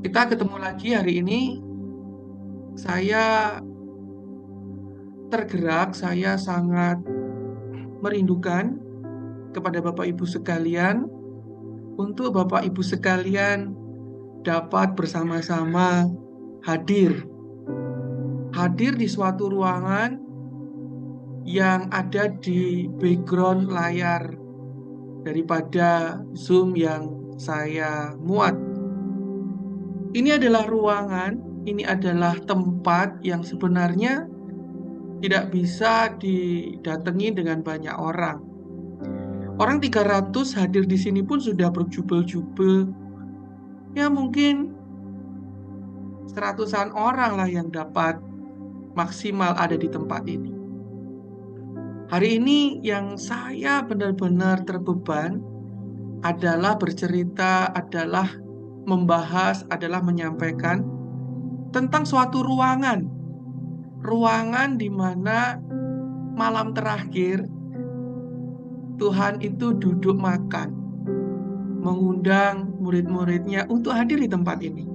Kita ketemu lagi hari ini. Saya tergerak, saya sangat merindukan kepada Bapak Ibu sekalian untuk Bapak Ibu sekalian dapat bersama-sama hadir. Hadir di suatu ruangan yang ada di background layar daripada Zoom yang saya muat. Ini adalah ruangan, ini adalah tempat yang sebenarnya tidak bisa didatangi dengan banyak orang. Orang 300 hadir di sini pun sudah berjubel-jubel. Ya mungkin seratusan orang lah yang dapat maksimal ada di tempat ini. Hari ini yang saya benar-benar terbeban adalah bercerita, adalah membahas, adalah menyampaikan tentang suatu ruangan. Ruangan di mana malam terakhir Tuhan itu duduk makan, mengundang murid-muridnya untuk hadir di tempat ini.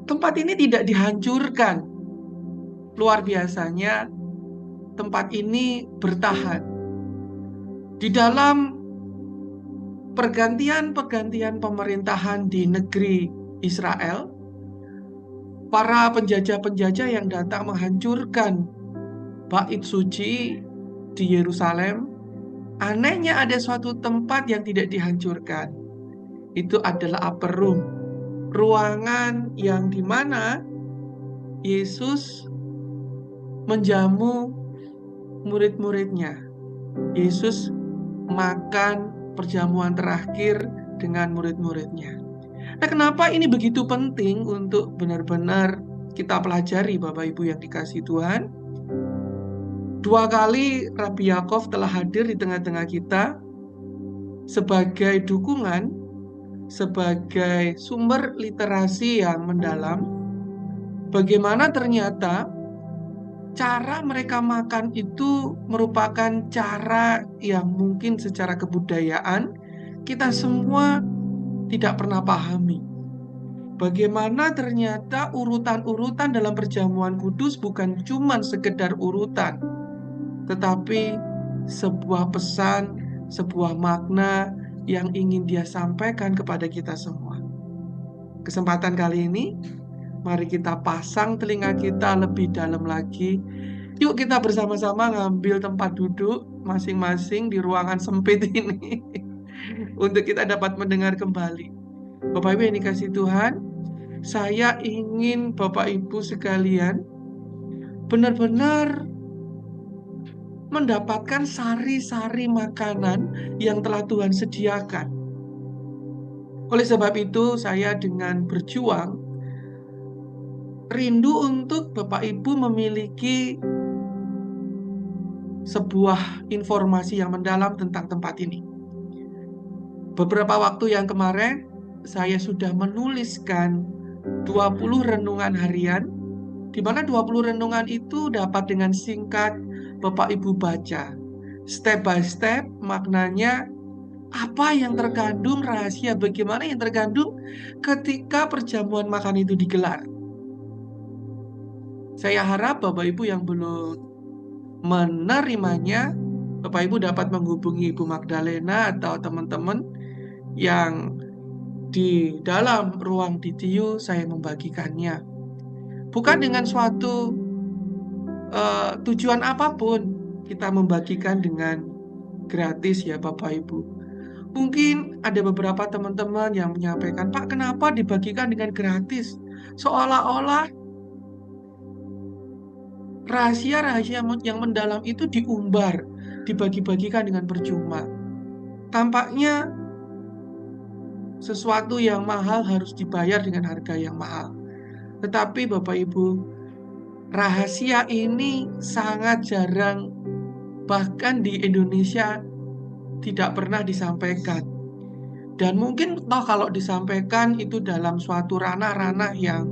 Tempat ini tidak dihancurkan. Luar biasanya, tempat ini bertahan. Di dalam pergantian-pergantian pemerintahan di negeri Israel, para penjajah-penjajah yang datang menghancurkan bait suci di Yerusalem, anehnya ada suatu tempat yang tidak dihancurkan. Itu adalah upper room, ruangan yang dimana Yesus menjamu murid-muridnya. Yesus makan perjamuan terakhir dengan murid-muridnya. Nah, kenapa ini begitu penting untuk benar-benar kita pelajari, Bapak Ibu yang dikasihi Tuhan? 2 kali Rabi Yakov telah hadir di tengah-tengah kita sebagai dukungan, sebagai sumber literasi yang mendalam. Bagaimana ternyata cara mereka makan itu merupakan cara yang mungkin secara kebudayaan kita semua tidak pernah pahami. Bagaimana ternyata urutan-urutan dalam perjamuan kudus bukan cuma sekedar urutan, tetapi sebuah pesan, sebuah makna yang ingin dia sampaikan kepada kita semua. Kesempatan kali ini, mari kita pasang telinga kita lebih dalam lagi. Yuk kita bersama-sama ngambil tempat duduk masing-masing di ruangan sempit ini untuk kita dapat mendengar kembali. Bapak Ibu yang dikasihi Tuhan, saya ingin Bapak Ibu sekalian benar-benar mendapatkan sari-sari makanan yang telah Tuhan sediakan. Oleh sebab itu, saya dengan berjuang rindu untuk Bapak Ibu memiliki sebuah informasi yang mendalam tentang tempat ini. Beberapa waktu yang kemarin, saya sudah menuliskan 20 renungan harian, di mana 20 renungan itu dapat dengan singkat Bapak Ibu baca. Step by step maknanya apa yang terkandung, rahasia bagaimana yang terkandung ketika perjamuan makan itu digelar. Saya harap Bapak Ibu yang belum menerimanya, Bapak Ibu dapat menghubungi Ibu Magdalena atau teman-teman yang di dalam ruang DTU saya membagikannya. Bukan dengan suatu tujuan apapun kita membagikan dengan gratis ya Bapak Ibu. Mungkin ada beberapa teman-teman yang menyampaikan, Pak, kenapa dibagikan dengan gratis? Seolah-olah rahasia-rahasia yang mendalam itu diumbar, dibagi-bagikan dengan percuma. Tampaknya sesuatu yang mahal harus dibayar dengan harga yang mahal. Tetapi Bapak Ibu, rahasia ini sangat jarang, bahkan di Indonesia tidak pernah disampaikan. Dan mungkin toh kalau disampaikan itu dalam suatu ranah-ranah yang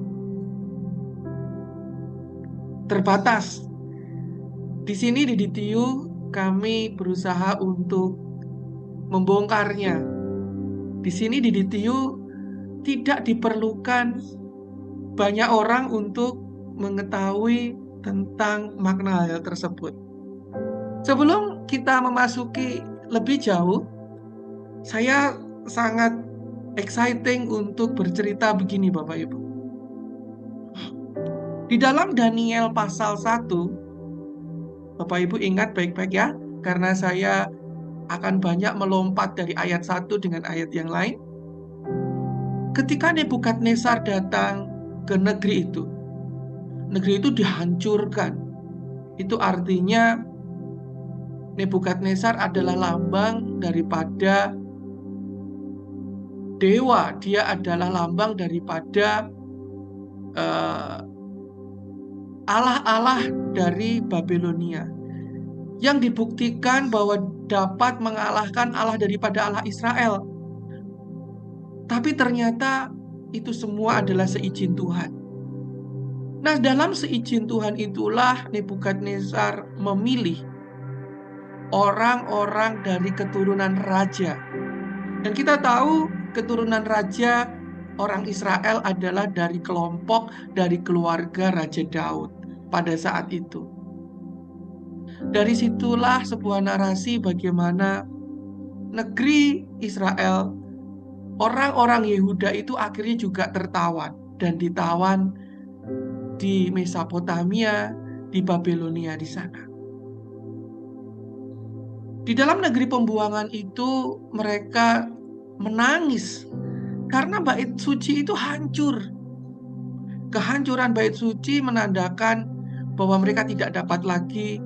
terbatas. Di sini di DTU kami berusaha untuk membongkarnya. Di sini di DTU tidak diperlukan banyak orang untuk mengetahui tentang makna hal tersebut. Sebelum kita memasuki lebih jauh, saya sangat exciting untuk bercerita begini Bapak Ibu. Di dalam Daniel pasal 1, Bapak Ibu ingat baik-baik ya, karena saya akan banyak melompat dari ayat 1 dengan ayat yang lain. Ketika Nebukadnezar datang ke negeri itu dihancurkan. Itu artinya Nebukadnezar adalah lambang daripada dewa. Dia adalah lambang daripada Allah-Allah dari Babilonia, yang dibuktikan bahwa dapat mengalahkan Allah daripada Allah Israel. Tapi ternyata itu semua adalah seizin Tuhan. Nah, dalam seizin Tuhan itulah Nebukadnezar memilih orang-orang dari keturunan raja. Dan kita tahu keturunan raja orang Israel adalah dari kelompok, dari keluarga Raja Daud pada saat itu. Dari situlah sebuah narasi bagaimana negeri Israel, orang-orang Yehuda itu akhirnya juga tertawan dan ditawan di Mesopotamia, di Babilonia di sana. Di dalam negeri pembuangan itu mereka menangis karena bait suci itu hancur. Kehancuran bait suci menandakan bahwa mereka tidak dapat lagi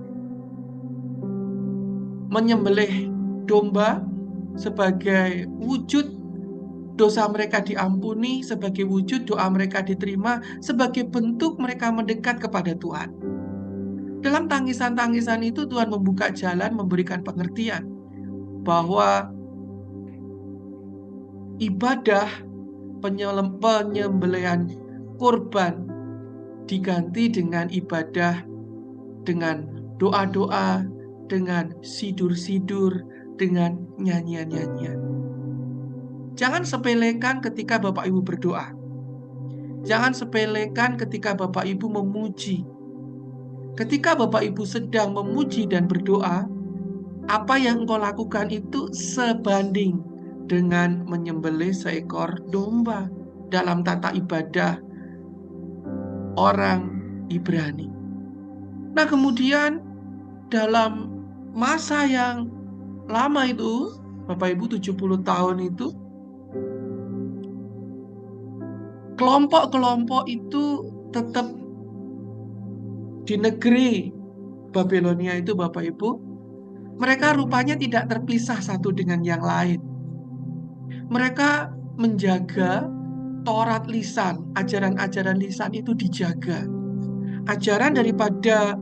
menyembelih domba sebagai wujud dosa mereka diampuni, sebagai wujud doa mereka diterima, sebagai bentuk mereka mendekat kepada Tuhan. Dalam tangisan-tangisan itu Tuhan membuka jalan, memberikan pengertian bahwa ibadah penyembelihan kurban diganti dengan ibadah, dengan doa-doa, dengan sidur-sidur, dengan nyanyian-nyanyian. Jangan sepelekan ketika Bapak Ibu berdoa. Jangan sepelekan ketika Bapak Ibu memuji. Ketika Bapak Ibu sedang memuji dan berdoa, apa yang engkau lakukan itu sebanding dengan menyembelih seekor domba dalam tata ibadah orang Ibrani. Nah, kemudian dalam masa yang lama itu, Bapak Ibu 70 tahun itu, kelompok-kelompok itu tetap di negeri Babilonia itu Bapak Ibu, mereka rupanya tidak terpisah satu dengan yang lain. Mereka menjaga Taurat lisan, ajaran-ajaran lisan itu dijaga. Ajaran daripada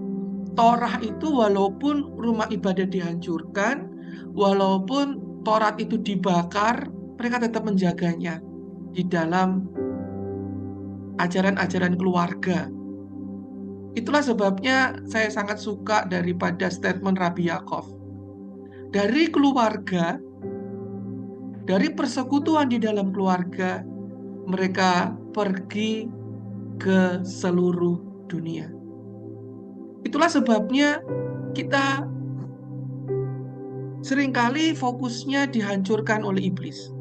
Torah itu walaupun rumah ibadah dihancurkan, walaupun Taurat itu dibakar, mereka tetap menjaganya di dalam ajaran-ajaran keluarga. Itulah sebabnya saya sangat suka daripada statement Rabbi Yaakov. Dari keluarga, dari persekutuan di dalam keluarga, mereka pergi ke seluruh dunia. Itulah sebabnya kita seringkali fokusnya dihancurkan oleh iblis.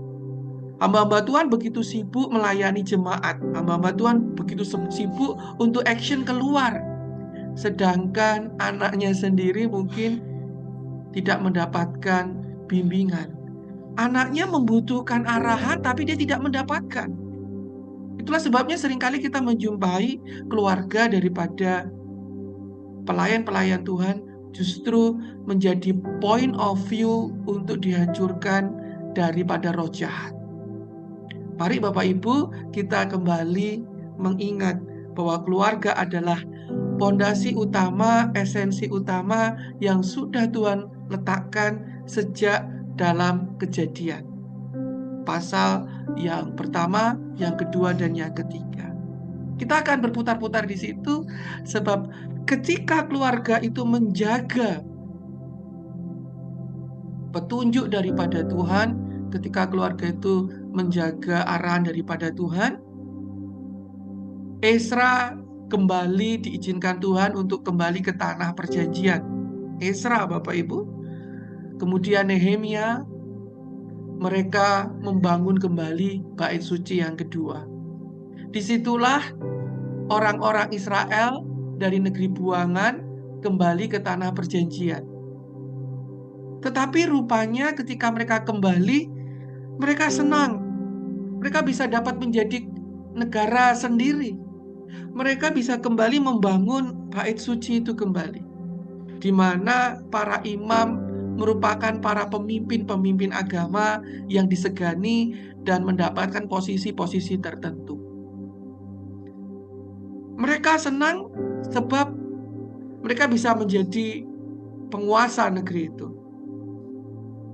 Hamba-hamba Tuhan begitu sibuk melayani jemaat. Hamba-hamba Tuhan begitu sibuk untuk action keluar. Sedangkan anaknya sendiri mungkin tidak mendapatkan bimbingan. Anaknya membutuhkan arahan tapi dia tidak mendapatkan. Itulah sebabnya seringkali kita menjumpai keluarga daripada pelayan-pelayan Tuhan justru menjadi point of view untuk dihancurkan daripada roh jahat. Mari Bapak Ibu kita kembali mengingat bahwa keluarga adalah pondasi utama, esensi utama yang sudah Tuhan letakkan sejak dalam Kejadian. Pasal yang pertama, yang kedua, dan yang ketiga. Kita akan berputar-putar di situ sebab ketika keluarga itu menjaga petunjuk daripada Tuhan, ketika keluarga itu menjaga arahan daripada Tuhan, Ezra kembali diizinkan Tuhan untuk kembali ke tanah perjanjian. Ezra, Bapak Ibu. Kemudian Nehemia, mereka membangun kembali bait suci yang kedua. Disitulah orang-orang Israel dari negeri buangan kembali ke tanah perjanjian. Tetapi rupanya ketika mereka kembali, mereka senang. Mereka bisa dapat menjadi negara sendiri. Mereka bisa kembali membangun bait suci itu kembali. Di mana para imam merupakan para pemimpin-pemimpin agama yang disegani dan mendapatkan posisi-posisi tertentu. Mereka senang sebab mereka bisa menjadi penguasa negeri itu,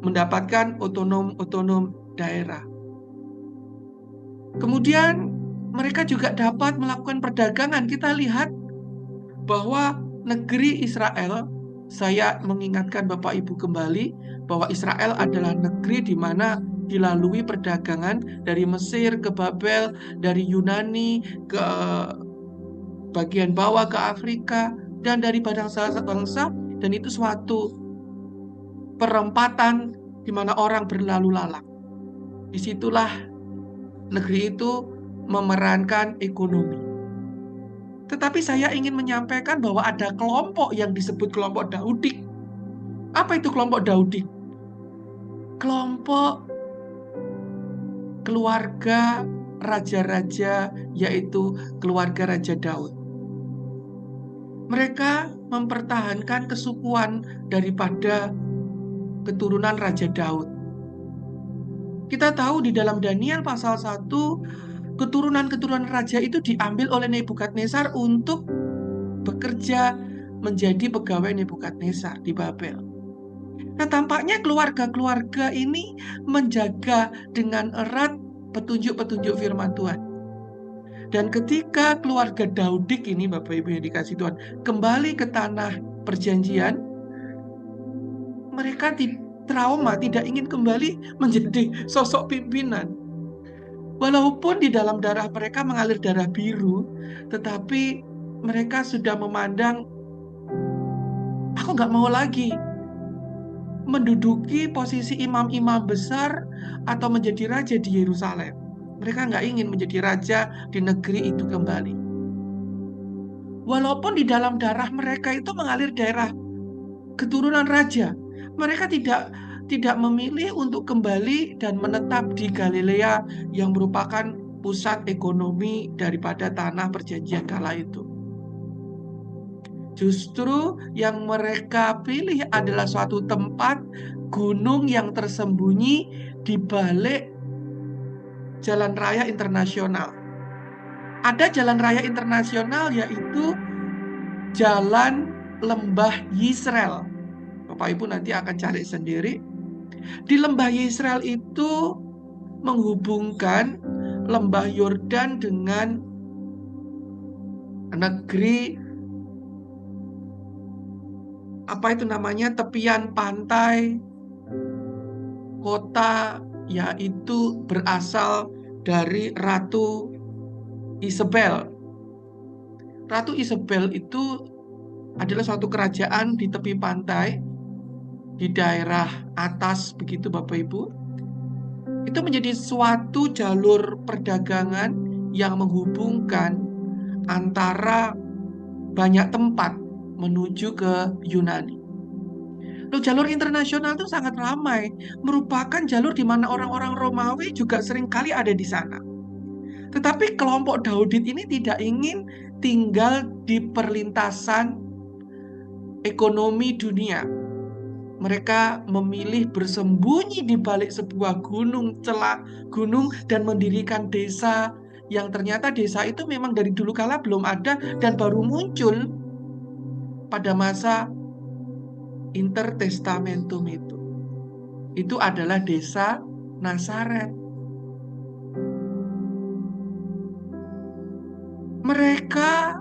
mendapatkan otonom daerah. Kemudian mereka juga dapat melakukan perdagangan. Kita lihat bahwa negeri Israel, saya mengingatkan Bapak Ibu kembali bahwa Israel adalah negeri di mana dilalui perdagangan dari Mesir ke Babel, dari Yunani ke bagian bawah ke Afrika, dan dari bangsa-bangsa, dan itu suatu perempatan di mana orang berlalu lalang. Disitulah negeri itu memerankan ekonomi. Tetapi saya ingin menyampaikan bahwa ada kelompok yang disebut kelompok Daudik. Apa itu kelompok Daudik? Kelompok keluarga raja-raja, yaitu keluarga Raja Daud. Mereka mempertahankan kesukuan daripada keturunan Raja Daud. Kita tahu di dalam Daniel pasal 1, keturunan-keturunan raja itu diambil oleh Nebukadnezar untuk bekerja menjadi pegawai Nebukadnezar di Babel. Nah, tampaknya keluarga-keluarga ini menjaga dengan erat petunjuk-petunjuk firman Tuhan. Dan ketika keluarga Daudik ini, Bapak Ibu yang dikasih Tuhan, kembali ke tanah perjanjian, mereka trauma, tidak ingin kembali menjadi sosok pimpinan. Walaupun di dalam darah mereka mengalir darah biru, tetapi mereka sudah memandang, aku nggak mau lagi menduduki posisi imam-imam besar atau menjadi raja di Yerusalem. Mereka nggak ingin menjadi raja di negeri itu kembali. Walaupun di dalam darah mereka itu mengalir daerah keturunan raja, mereka tidak memilih untuk kembali dan menetap di Galilea yang merupakan pusat ekonomi daripada tanah perjanjian kala itu. Justru yang mereka pilih adalah suatu tempat gunung yang tersembunyi di balik jalan raya internasional. Ada jalan raya internasional, yaitu Jalan Lembah Yisrael. Bapak Ibu nanti akan cari sendiri. Di Lembah Yisrael itu menghubungkan Lembah Yordan dengan negeri tepian pantai kota, yaitu berasal dari Ratu Isabel. Ratu Isabel itu adalah suatu kerajaan di tepi pantai di daerah atas begitu, Bapak Ibu. Itu menjadi suatu jalur perdagangan yang menghubungkan antara banyak tempat menuju ke Yunani. Lalu jalur internasional itu sangat ramai, merupakan jalur di mana orang-orang Romawi juga seringkali ada di sana. Tetapi kelompok Daudid ini tidak ingin tinggal di perlintasan ekonomi dunia. Mereka memilih bersembunyi di balik sebuah gunung, celah gunung, dan mendirikan desa yang ternyata desa itu memang dari dulu kala belum ada dan baru muncul pada masa Intertestamentum itu. Itu adalah desa Nazaret. Mereka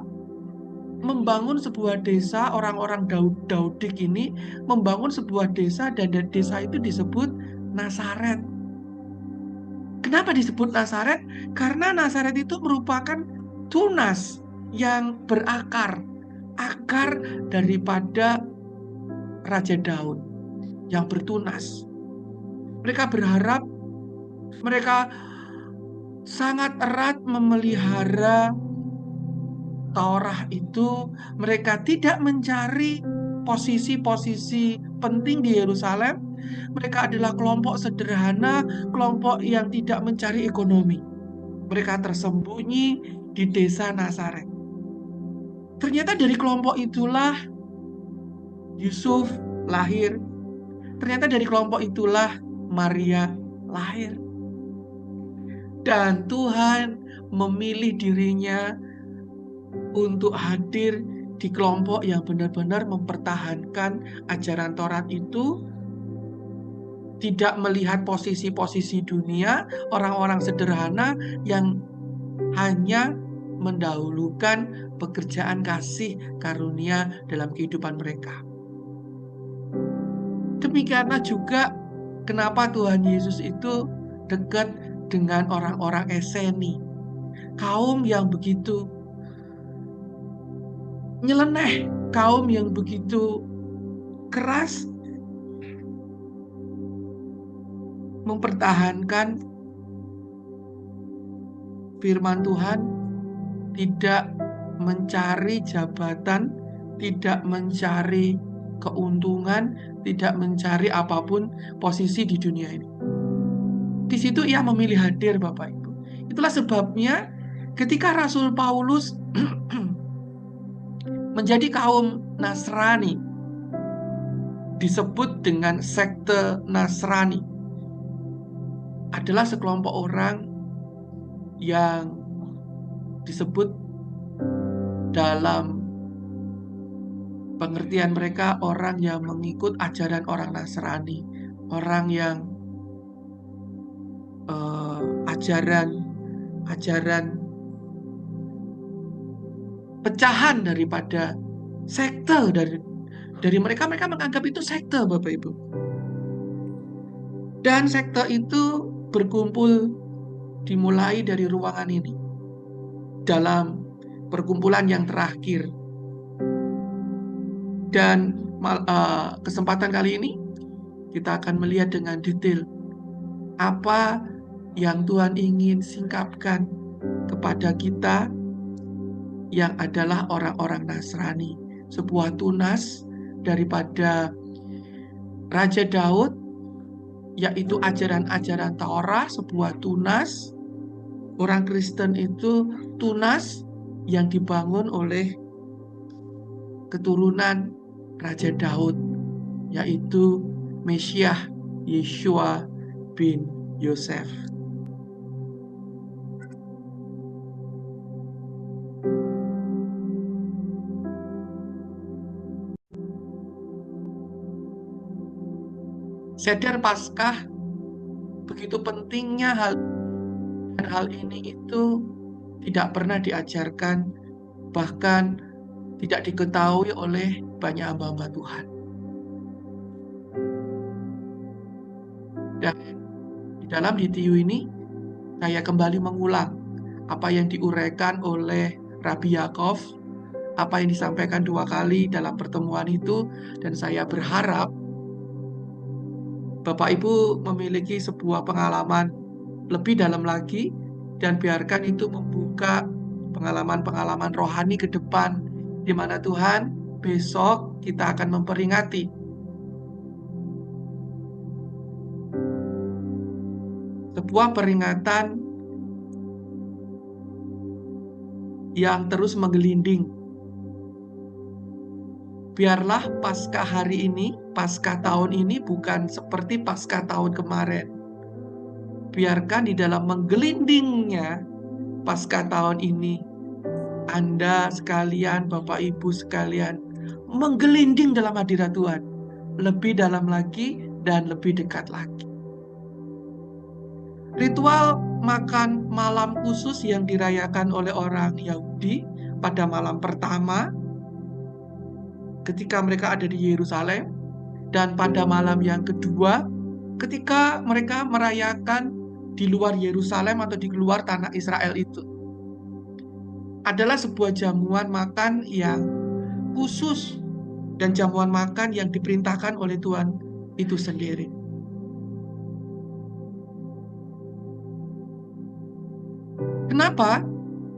membangun sebuah desa, orang-orang Daudik ini membangun sebuah desa, dan desa itu disebut Nazaret. Kenapa disebut Nazaret? Karena Nazaret itu merupakan tunas, yang berakar, akar daripada Raja Daud yang bertunas. Mereka berharap, mereka sangat erat memelihara Taurat itu. Mereka tidak mencari posisi-posisi penting di Yerusalem. Mereka adalah kelompok sederhana, kelompok yang tidak mencari ekonomi. Mereka tersembunyi di desa Nazaret. Ternyata dari kelompok itulah Yusuf lahir. Ternyata dari kelompok itulah Maria lahir. Dan Tuhan memilih dirinya untuk hadir di kelompok yang benar-benar mempertahankan ajaran Taurat itu, tidak melihat posisi-posisi dunia, orang-orang sederhana yang hanya mendahulukan pekerjaan kasih karunia dalam kehidupan mereka. Demikianlah juga kenapa Tuhan Yesus itu dekat dengan orang-orang Eseni, kaum yang begitu nyeleneh, kaum yang begitu keras mempertahankan firman Tuhan, tidak mencari jabatan, tidak mencari keuntungan, tidak mencari apapun posisi di dunia ini. Di situ ia memilih hadir, Bapak Ibu. Itulah sebabnya ketika Rasul Paulus menjadi kaum Nasrani, disebut dengan sekte Nasrani, adalah sekelompok orang yang disebut dalam pengertian mereka orang yang mengikut ajaran orang Nasrani, orang yang ajaran pecahan daripada sekte dari mereka menganggap itu sekte, Bapak Ibu. Dan sekte itu berkumpul dimulai dari ruangan ini dalam perkumpulan yang terakhir. Dan kesempatan kali ini kita akan melihat dengan detail apa yang Tuhan ingin singkapkan kepada kita yang adalah orang-orang Nasrani. Sebuah tunas daripada Raja Daud, yaitu ajaran-ajaran Taurat, sebuah tunas. Orang Kristen itu tunas yang dibangun oleh keturunan Raja Daud, yaitu Mesias Yeshua bin Yosef. Seder Paskah begitu pentingnya hal ini itu tidak pernah diajarkan, bahkan tidak diketahui oleh banyak hamba-hamba Tuhan. Dan di dalam DTU ini saya kembali mengulang apa yang diuraikan oleh Rabbi Yaakov, apa yang disampaikan 2 kali dalam pertemuan itu, dan saya berharap Bapak Ibu memiliki sebuah pengalaman lebih dalam lagi, dan biarkan itu membuka pengalaman-pengalaman rohani ke depan, di mana Tuhan besok kita akan memperingati sebuah peringatan yang terus menggelinding. Biarlah Paskah hari ini, Paskah tahun ini bukan seperti Paskah tahun kemarin. Biarkan di dalam menggelindingnya Paskah tahun ini, Anda sekalian, Bapak Ibu sekalian, menggelinding dalam hadirat Tuhan, lebih dalam lagi dan lebih dekat lagi. Ritual makan malam khusus yang dirayakan oleh orang Yahudi pada malam pertama ketika mereka ada di Yerusalem, dan pada malam yang kedua ketika mereka merayakan di luar Yerusalem atau di luar tanah Israel itu. adalah sebuah jamuan makan yang khusus dan jamuan makan yang diperintahkan oleh Tuhan itu sendiri. Kenapa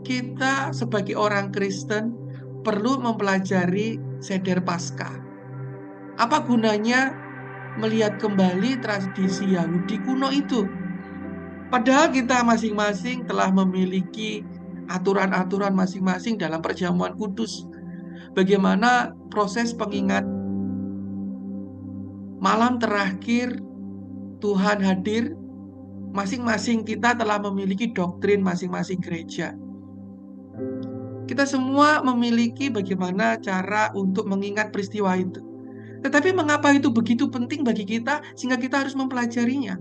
kita sebagai orang Kristen perlu mempelajari seder Paskah? Apa gunanya melihat kembali tradisi Yahudi kuno itu? Padahal kita masing-masing telah memiliki aturan-aturan masing-masing dalam perjamuan kudus. Bagaimana proses pengingat malam terakhir Tuhan hadir, masing-masing kita telah memiliki doktrin masing-masing gereja. Kita semua memiliki bagaimana cara untuk mengingat peristiwa itu. Tetapi mengapa itu begitu penting bagi kita sehingga kita harus mempelajarinya?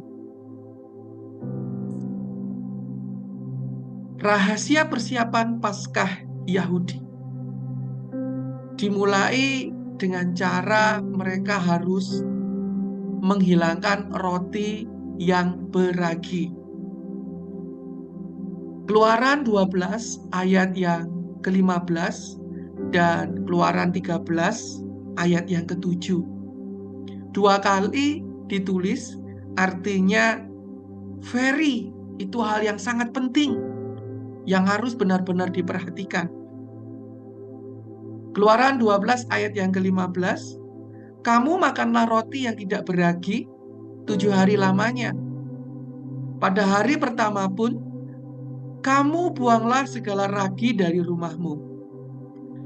Rahasia persiapan Paskah Yahudi dimulai dengan cara mereka harus menghilangkan roti yang beragi. Keluaran 12 ayat yang ke-15 dan Keluaran 13 ayat yang ke-7. 2 kali ditulis, artinya very, itu hal yang sangat penting yang harus benar-benar diperhatikan. Keluaran 12 ayat yang ke-15, kamu makanlah roti yang tidak beragi 7 hari lamanya. Pada hari pertama pun, kamu buanglah segala ragi dari rumahmu.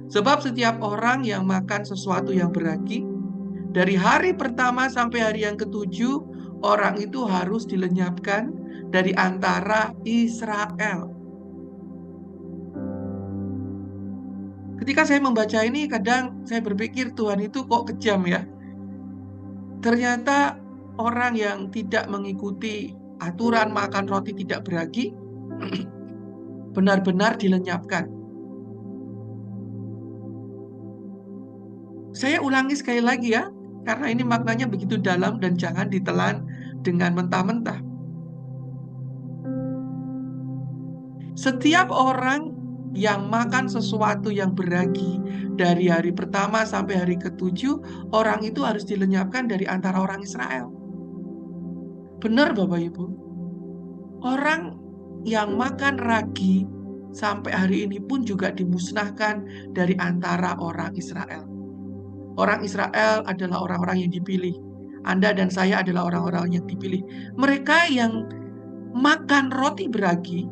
Sebab setiap orang yang makan sesuatu yang beragi, dari hari pertama sampai hari yang ke-7, orang itu harus dilenyapkan dari antara Israel. Ketika saya membaca ini, kadang saya berpikir Tuhan itu kok kejam ya. Ternyata orang yang tidak mengikuti aturan makan roti tidak beragi, benar-benar dilenyapkan. Saya ulangi sekali lagi ya, karena ini maknanya begitu dalam dan jangan ditelan dengan mentah-mentah. Setiap orang yang makan sesuatu yang beragi dari hari pertama sampai hari ke-7, orang itu harus dilenyapkan dari antara orang Israel. Benar Bapak Ibu? Orang yang makan ragi sampai hari ini pun juga dimusnahkan dari antara orang Israel. Orang Israel adalah orang-orang yang dipilih. Anda dan saya adalah orang-orang yang dipilih. Mereka yang makan roti beragi,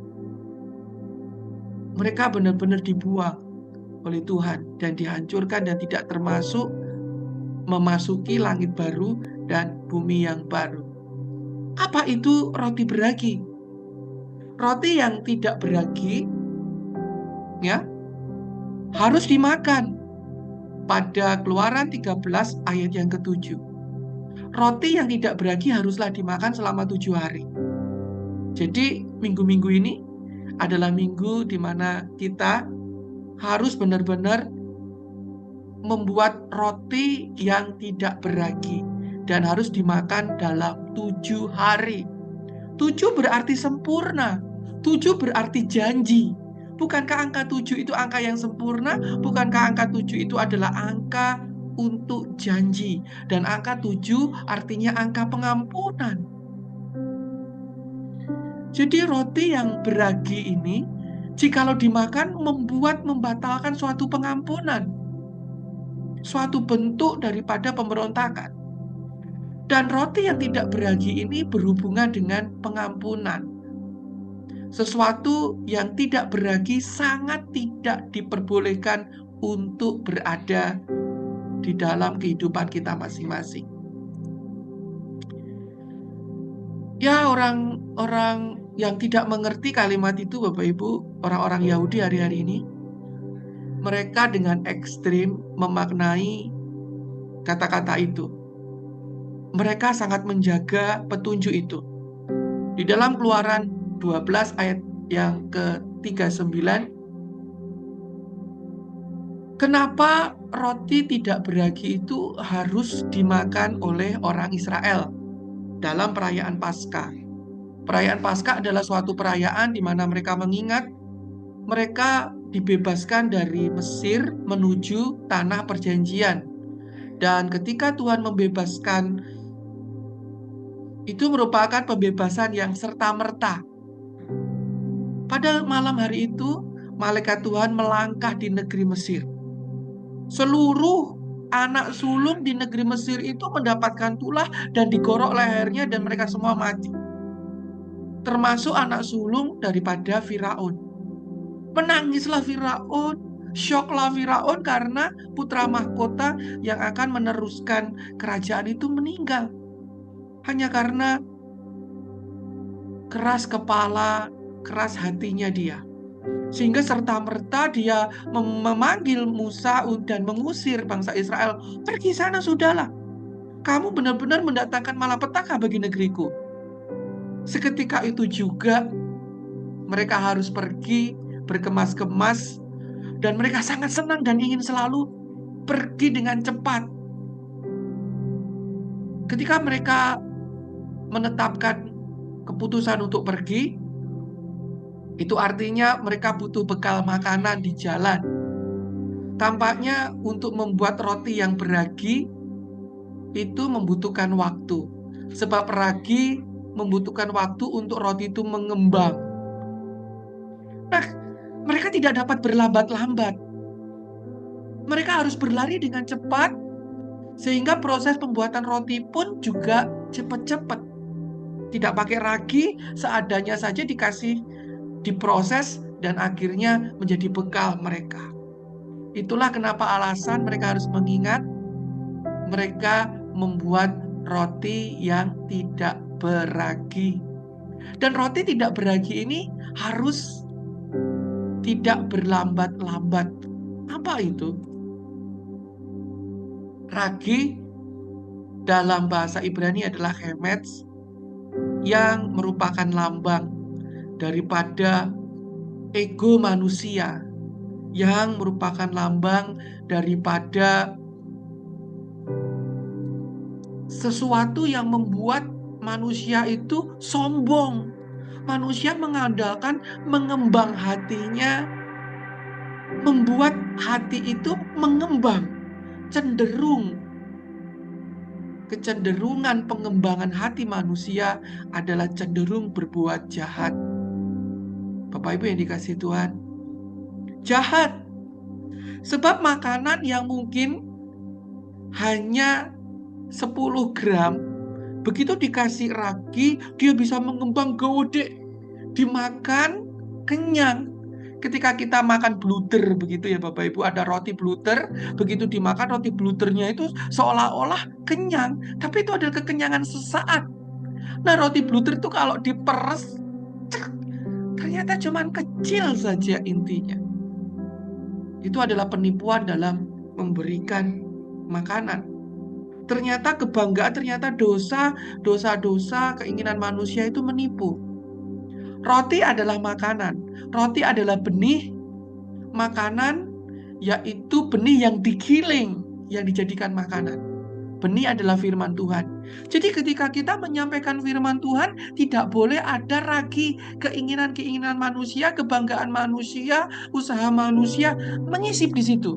mereka benar-benar dibuang oleh Tuhan dan dihancurkan dan tidak termasuk memasuki langit baru dan bumi yang baru. Apa itu roti beragi? Roti yang tidak beragi ya harus dimakan pada Keluaran 13 ayat yang ke-7. Roti yang tidak beragi haruslah dimakan selama 7 hari. Jadi minggu-minggu ini adalah minggu di mana kita harus benar-benar membuat roti yang tidak beragi dan harus dimakan dalam 7 hari. 7 berarti sempurna. 7 berarti janji. Bukankah angka 7 itu angka yang sempurna? Bukankah angka 7 itu adalah angka untuk janji? Dan angka 7 artinya angka pengampunan. Jadi roti yang beragi ini, jikalau dimakan membatalkan suatu pengampunan. Suatu bentuk daripada pemberontakan. Dan roti yang tidak beragi ini berhubungan dengan pengampunan. Sesuatu yang tidak beragi sangat tidak diperbolehkan untuk berada di dalam kehidupan kita masing-masing. Ya, orang-orang yang tidak mengerti kalimat itu, Bapak Ibu, orang-orang Yahudi hari-hari ini, mereka dengan ekstrim memaknai kata-kata itu. Mereka sangat menjaga petunjuk itu. Di dalam Keluaran 12 ayat yang ke-39, kenapa roti tidak beragi itu harus dimakan oleh orang Israel dalam perayaan Paskah? Perayaan Paskah adalah suatu perayaan di mana mereka mengingat mereka dibebaskan dari Mesir menuju tanah perjanjian. Dan ketika Tuhan membebaskan, itu merupakan pembebasan yang serta-merta. Pada malam hari itu, malaikat Tuhan melangkah di negeri Mesir. Seluruh anak sulung di negeri Mesir itu mendapatkan tulah dan digorok lehernya dan mereka semua mati. Termasuk anak sulung daripada Firaun. Menangislah Firaun, syoklah Firaun karena putra mahkota yang akan meneruskan kerajaan itu meninggal. Hanya karena keras kepala, keras hatinya dia. Sehingga serta-merta dia memanggil Musa dan mengusir bangsa Israel. Pergi sana sudahlah. Kamu benar-benar mendatangkan malapetaka bagi negeriku. Seketika itu juga mereka harus pergi berkemas-kemas. Dan mereka sangat senang dan ingin selalu pergi dengan cepat. Ketika mereka menetapkan keputusan untuk pergi, itu artinya mereka butuh bekal makanan di jalan. Tampaknya untuk membuat roti yang beragi itu membutuhkan waktu. Sebab ragi membutuhkan waktu untuk roti itu mengembang. Nah, mereka tidak dapat berlambat-lambat. Mereka harus berlari dengan cepat, sehingga proses pembuatan roti pun juga cepat-cepat. Tidak pakai ragi, seadanya saja diproses, dan akhirnya menjadi bekal mereka. Itulah kenapa alasan mereka harus mengingat mereka membuat roti yang tidak beragi. Dan roti tidak beragi ini harus tidak berlambat-lambat. Apa itu? Ragi dalam bahasa Ibrani adalah chemetz, yang merupakan lambang daripada ego manusia, yang merupakan lambang daripada sesuatu yang membuat manusia itu sombong. Manusia mengandalkan mengembang hatinya, membuat hati itu mengembang, kecenderungan pengembangan hati manusia adalah cenderung berbuat jahat. Bapak Ibu yang dikasihi Tuhan, jahat. Sebab makanan yang mungkin hanya 10 gram, begitu dikasih ragi, dia bisa mengembang gede, dimakan kenyang. Ketika kita makan bluder begitu ya Bapak Ibu, ada roti bluder, begitu dimakan roti bludernya itu seolah-olah kenyang, tapi itu adalah kekenyangan sesaat. Nah, roti bluder itu kalau diperes, ternyata cuma kecil saja intinya. Itu adalah penipuan dalam memberikan makanan. Ternyata kebanggaan, ternyata dosa, keinginan manusia itu menipu. Roti adalah makanan. Roti adalah benih. Makanan yaitu benih yang digiling, yang dijadikan makanan. Benih adalah firman Tuhan. Jadi ketika kita menyampaikan firman Tuhan, tidak boleh ada ragi keinginan-keinginan manusia, kebanggaan manusia, usaha manusia menyisip di situ.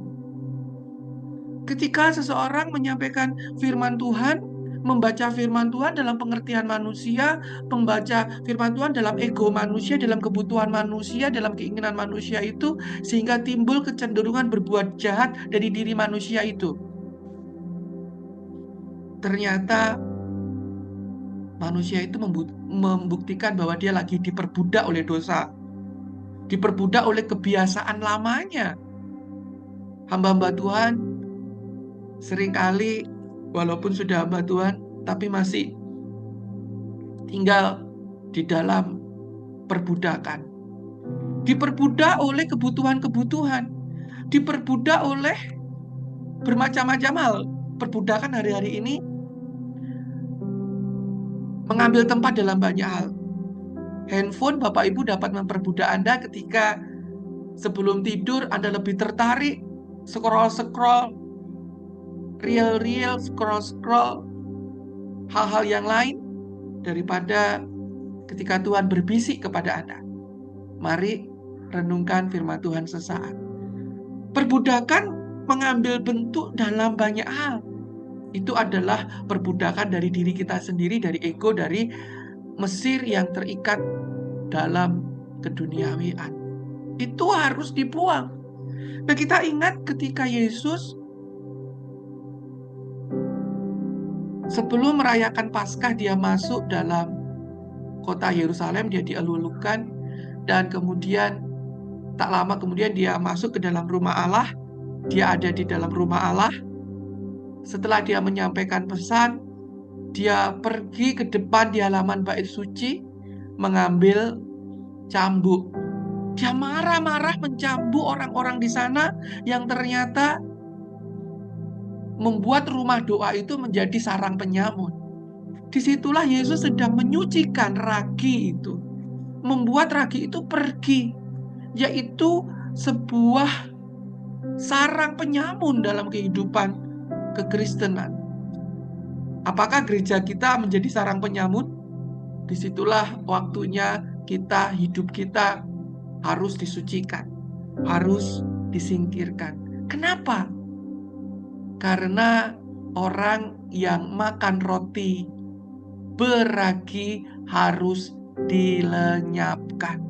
Ketika seseorang menyampaikan firman Tuhan, membaca firman Tuhan dalam pengertian manusia, membaca firman Tuhan dalam ego manusia, dalam kebutuhan manusia, dalam keinginan manusia itu, sehingga timbul kecenderungan berbuat jahat dari diri manusia itu. Ternyata manusia itu membuktikan bahwa dia lagi diperbudak oleh dosa, diperbudak oleh kebiasaan lamanya. Hamba-hamba Tuhan seringkali walaupun sudah hamba Tuhan, tapi masih tinggal di dalam perbudakan. Diperbudak oleh kebutuhan-kebutuhan. Diperbudak oleh bermacam-macam hal. Perbudakan hari-hari ini mengambil tempat dalam banyak hal. Handphone Bapak Ibu dapat memperbudak Anda ketika sebelum tidur Anda lebih tertarik scroll-scroll, reel-reel, scroll-scroll, hal-hal yang lain daripada ketika Tuhan berbisik kepada Anda. Mari renungkan firman Tuhan sesaat. Perbudakan mengambil bentuk dalam banyak hal. Itu adalah perbudakan dari diri kita sendiri, dari ego, dari Mesir yang terikat dalam keduniawian. Itu harus dibuang. Nah, kita ingat ketika Yesus sebelum merayakan Paskah, dia masuk dalam kota Yerusalem, dia dielulukan, dan kemudian tak lama kemudian dia masuk ke dalam rumah Allah. Dia ada di dalam rumah Allah. Setelah dia menyampaikan pesan, dia pergi ke depan di halaman bait suci, mengambil cambuk. Dia marah-marah mencambuk orang-orang di sana yang ternyata membuat rumah doa itu menjadi sarang penyamun. Disitulah Yesus sedang menyucikan ragi itu, membuat ragi itu pergi, yaitu sebuah sarang penyamun dalam kehidupan kekristenan. Apakah gereja kita menjadi sarang penyamun? Disitulah waktunya kita, hidup kita harus disucikan, harus disingkirkan. Kenapa? Karena orang yang makan roti beragi harus dilenyapkan.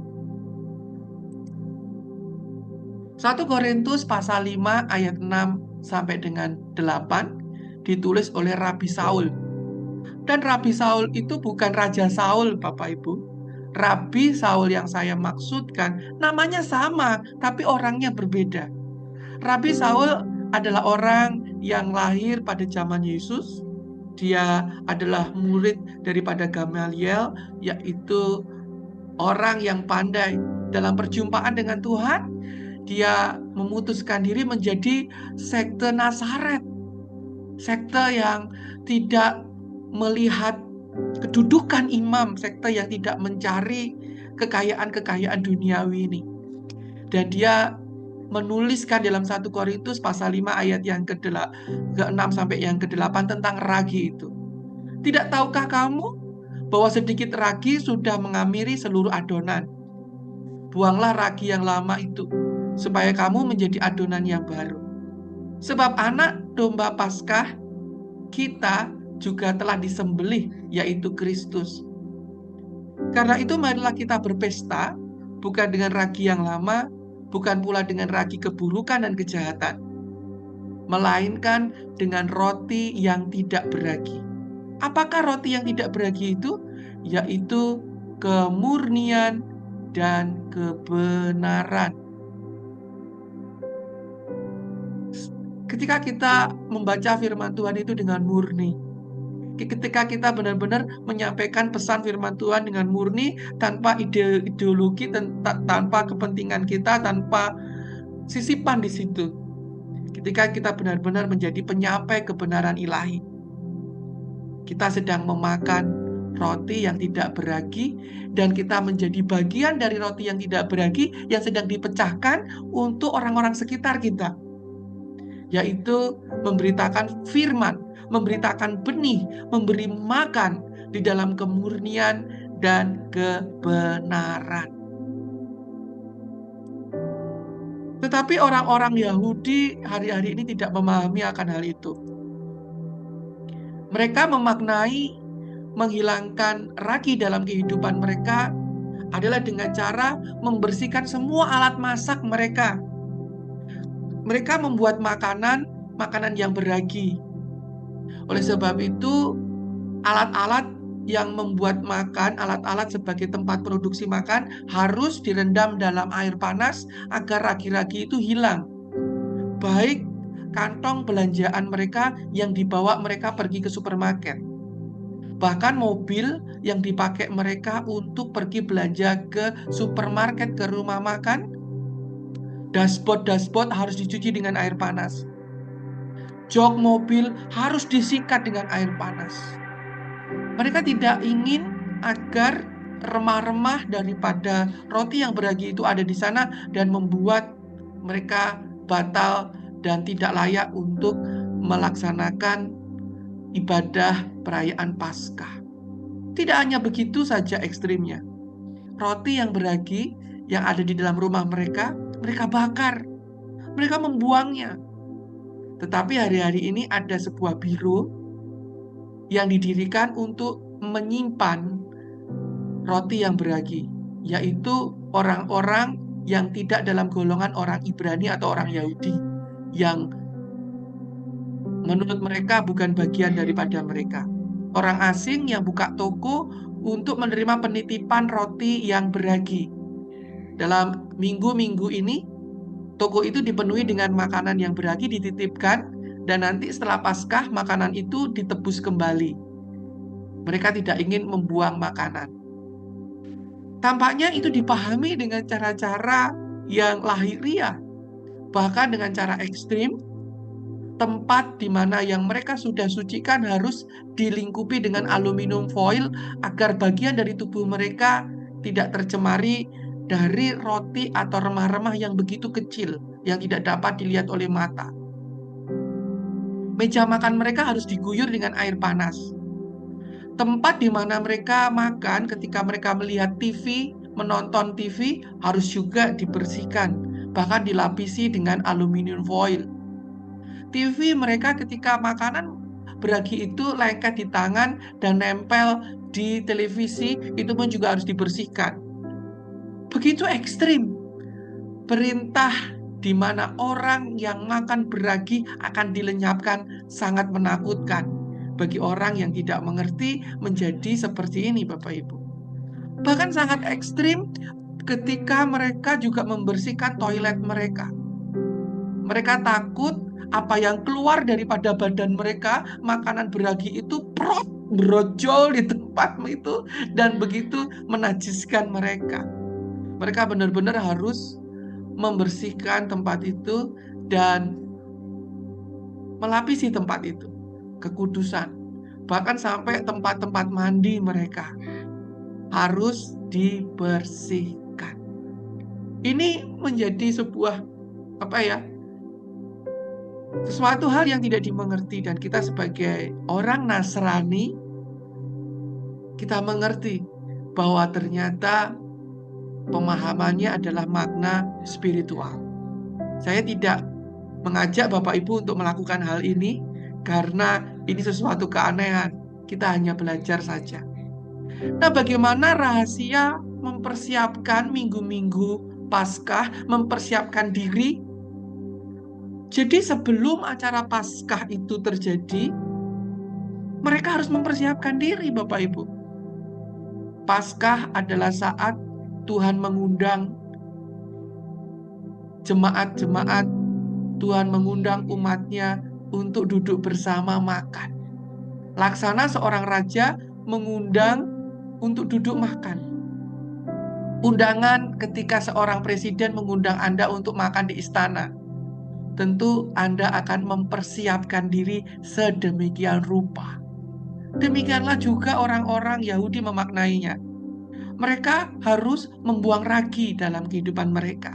1 Korintus pasal 5 ayat 6 sampai dengan 8 ditulis oleh Rabi Saul. Dan Rabi Saul itu bukan Raja Saul, Bapak Ibu. Rabi Saul yang saya maksudkan namanya sama, tapi orangnya berbeda. Rabi Saul adalah orang yang lahir pada zaman Yesus. Dia adalah murid daripada Gamaliel, yaitu orang yang pandai dalam perjumpaan dengan Tuhan. Dia memutuskan diri menjadi sekte Nazaret. Sekte yang tidak melihat kedudukan imam, sekte yang tidak mencari kekayaan-kekayaan duniawi ini. Dan dia menuliskan dalam 1 Korintus pasal 5 ayat yang ke-6 sampai yang ke-8 tentang ragi itu. Tidak tahukah kamu bahwa sedikit ragi sudah mengamiri seluruh adonan? Buanglah ragi yang lama itu, supaya kamu menjadi adonan yang baru. Sebab anak domba Paskah kita juga telah disembelih, yaitu Kristus. Karena itu marilah kita berpesta, bukan dengan ragi yang lama, bukan pula dengan ragi keburukan dan kejahatan, melainkan dengan roti yang tidak beragi. Apakah roti yang tidak beragi itu? Yaitu kemurnian dan kebenaran. Ketika kita membaca firman Tuhan itu dengan murni, ketika kita benar-benar menyampaikan pesan firman Tuhan dengan murni, tanpa ideologi, tanpa kepentingan kita, tanpa sisipan di situ. Ketika kita benar-benar menjadi penyampai kebenaran ilahi, kita sedang memakan roti yang tidak beragi, dan kita menjadi bagian dari roti yang tidak beragi yang sedang dipecahkan untuk orang-orang sekitar kita, yaitu memberitakan firman, memberitakan benih, memberi makan di dalam kemurnian dan kebenaran. Tetapi orang-orang Yahudi hari-hari ini tidak memahami akan hal itu. Mereka memaknai menghilangkan ragi dalam kehidupan mereka adalah dengan cara membersihkan semua alat masak mereka. Mereka membuat makanan yang beragi. Oleh sebab itu, alat-alat yang membuat makan, alat-alat sebagai tempat produksi makan harus direndam dalam air panas agar ragi-ragi itu hilang. Baik kantong belanjaan mereka yang dibawa mereka pergi ke supermarket, bahkan mobil yang dipakai mereka untuk pergi belanja ke supermarket, ke rumah makan, dashboard harus dicuci dengan air panas. Jok mobil harus disikat dengan air panas. Mereka tidak ingin agar remah-remah daripada roti yang beragi itu ada di sana dan membuat mereka batal dan tidak layak untuk melaksanakan ibadah perayaan Paskah. Tidak hanya begitu saja ekstrimnya. Roti yang beragi yang ada di dalam rumah mereka, mereka bakar, mereka membuangnya. Tetapi hari-hari ini ada sebuah biro yang didirikan untuk menyimpan roti yang beragi, yaitu orang-orang yang tidak dalam golongan orang Ibrani atau orang Yahudi, yang menurut mereka bukan bagian daripada mereka. Orang asing yang buka toko untuk menerima penitipan roti yang beragi. Dalam minggu-minggu ini, toko itu dipenuhi dengan makanan yang beragi dititipkan, dan nanti setelah Paskah makanan itu ditebus kembali. Mereka tidak ingin membuang makanan. Tampaknya itu dipahami dengan cara-cara yang lahiriah, bahkan dengan cara ekstrim. Tempat di mana yang mereka sudah sucikan harus dilingkupi dengan aluminium foil agar bagian dari tubuh mereka tidak tercemari dari roti atau remah-remah yang begitu kecil yang tidak dapat dilihat oleh mata. Meja makan mereka harus diguyur dengan air panas. Tempat di mana mereka makan ketika mereka melihat TV, menonton TV harus juga dibersihkan, bahkan dilapisi dengan aluminium foil. TV mereka ketika makanan beragi itu lengket di tangan dan nempel di televisi, itu pun juga harus dibersihkan. Begitu ekstrim. Perintah di mana orang yang makan beragi akan dilenyapkan sangat menakutkan. Bagi orang yang tidak mengerti menjadi seperti ini, Bapak Ibu. Bahkan sangat ekstrim ketika mereka juga membersihkan toilet mereka. Mereka takut apa yang keluar daripada badan mereka, makanan beragi itu brojol di tempat itu dan begitu menajiskan mereka. Mereka benar-benar harus membersihkan tempat itu dan melapisi tempat itu, kekudusan. Bahkan sampai tempat-tempat mandi mereka harus dibersihkan. Ini menjadi sebuah sesuatu hal yang tidak dimengerti, dan kita sebagai orang Nasrani, kita mengerti bahwa ternyata pemahamannya adalah makna spiritual. Saya tidak mengajak Bapak Ibu untuk melakukan hal ini karena ini sesuatu keanehan. Kita hanya belajar saja. Nah, bagaimana rahasia mempersiapkan minggu-minggu Paskah, mempersiapkan diri? Jadi sebelum acara Paskah itu terjadi, mereka harus mempersiapkan diri, Bapak Ibu. Paskah adalah saat Tuhan mengundang jemaat-jemaat, Tuhan mengundang umatnya untuk duduk bersama makan. Laksana seorang raja mengundang untuk duduk makan. Undangan ketika seorang presiden mengundang Anda untuk makan di istana, tentu Anda akan mempersiapkan diri sedemikian rupa. Demikianlah juga orang-orang Yahudi memaknainya. Mereka harus membuang ragi dalam kehidupan mereka.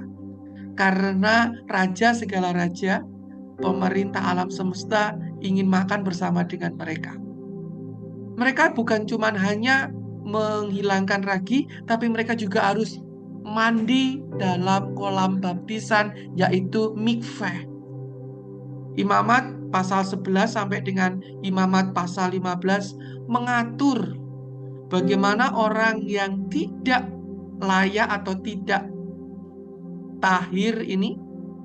Karena raja segala raja, pemerintah alam semesta ingin makan bersama dengan mereka. Mereka bukan cuma hanya menghilangkan ragi, tapi mereka juga harus mandi dalam kolam baptisan, yaitu mikveh. Imamat pasal 11 sampai dengan Imamat pasal 15 mengatur bagaimana orang yang tidak layak atau tidak tahir ini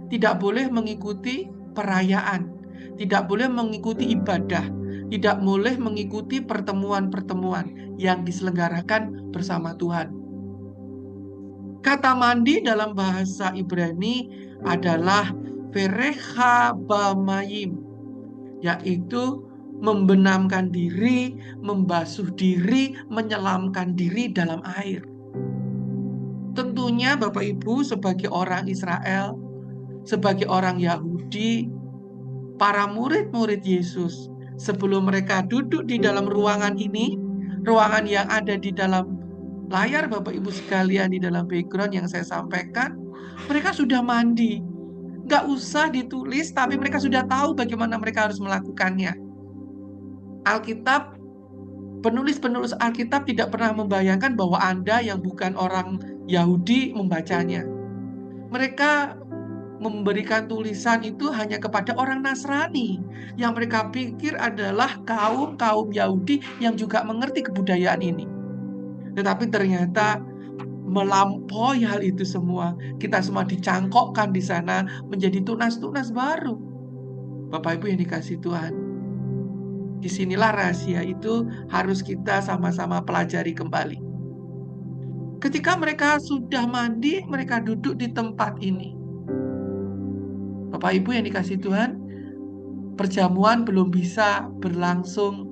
tidak boleh mengikuti perayaan, tidak boleh mengikuti ibadah, tidak boleh mengikuti pertemuan-pertemuan yang diselenggarakan bersama Tuhan. Kata mandi dalam bahasa Ibrani adalah Verecha Bamayim, yaitu membenamkan diri, membasuh diri, menyelamkan diri dalam air. Tentunya Bapak Ibu sebagai orang Israel, sebagai orang Yahudi, para murid-murid Yesus, sebelum mereka duduk di dalam ruangan ini, ruangan yang ada di dalam layar Bapak Ibu sekalian, di dalam background yang saya sampaikan, mereka sudah mandi. Gak usah ditulis, tapi mereka sudah tahu bagaimana mereka harus melakukannya. Alkitab, penulis-penulis Alkitab tidak pernah membayangkan bahwa Anda yang bukan orang Yahudi membacanya. Mereka memberikan tulisan itu hanya kepada orang Nasrani yang mereka pikir adalah kaum Yahudi yang juga mengerti kebudayaan ini. Tetapi ternyata melampaui hal itu semua, kita semua dicangkokkan di sana menjadi tunas-tunas baru. Bapak Ibu yang dikasihi Tuhan, disinilah rahasia itu harus kita sama-sama pelajari kembali. Ketika mereka sudah mandi, mereka duduk di tempat ini. Bapak Ibu yang dikasihi Tuhan, perjamuan belum bisa berlangsung.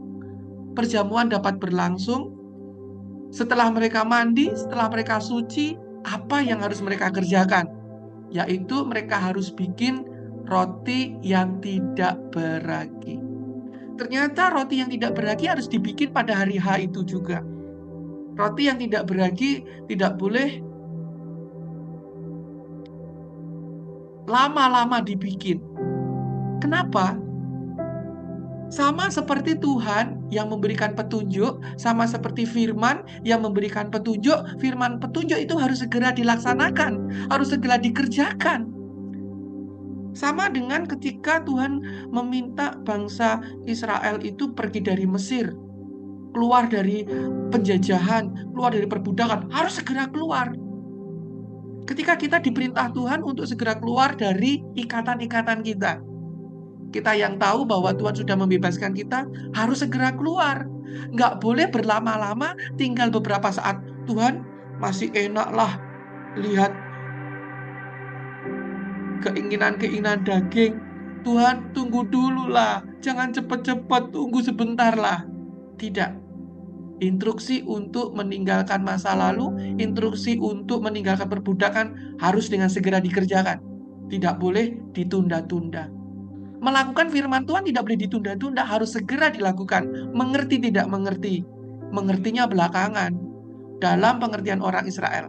Perjamuan dapat berlangsung setelah mereka mandi, setelah mereka suci. Apa yang harus mereka kerjakan? Yaitu mereka harus bikin roti yang tidak beragi. Ternyata roti yang tidak beragi harus dibikin pada hari H itu juga. Roti yang tidak beragi tidak boleh lama-lama dibikin. Kenapa? Sama seperti Tuhan yang memberikan petunjuk, sama seperti firman yang memberikan petunjuk, firman petunjuk itu harus segera dilaksanakan, harus segera dikerjakan. Sama dengan ketika Tuhan meminta bangsa Israel itu pergi dari Mesir, keluar dari penjajahan, keluar dari perbudakan, harus segera keluar. Ketika kita diperintah Tuhan untuk segera keluar dari ikatan-ikatan kita, kita yang tahu bahwa Tuhan sudah membebaskan kita, harus segera keluar. Nggak boleh berlama-lama, tinggal beberapa saat. Tuhan, masih enak lah lihat keinginan-keinginan daging. Tuhan, tunggu dulu lah. Jangan cepat-cepat, tunggu sebentar lah. Tidak. Instruksi untuk meninggalkan masa lalu, instruksi untuk meninggalkan perbudakan harus dengan segera dikerjakan. Tidak boleh ditunda-tunda. Melakukan firman Tuhan tidak boleh ditunda-tunda, harus segera dilakukan. Mengerti tidak mengerti, mengertinya belakangan. Dalam pengertian orang Israel,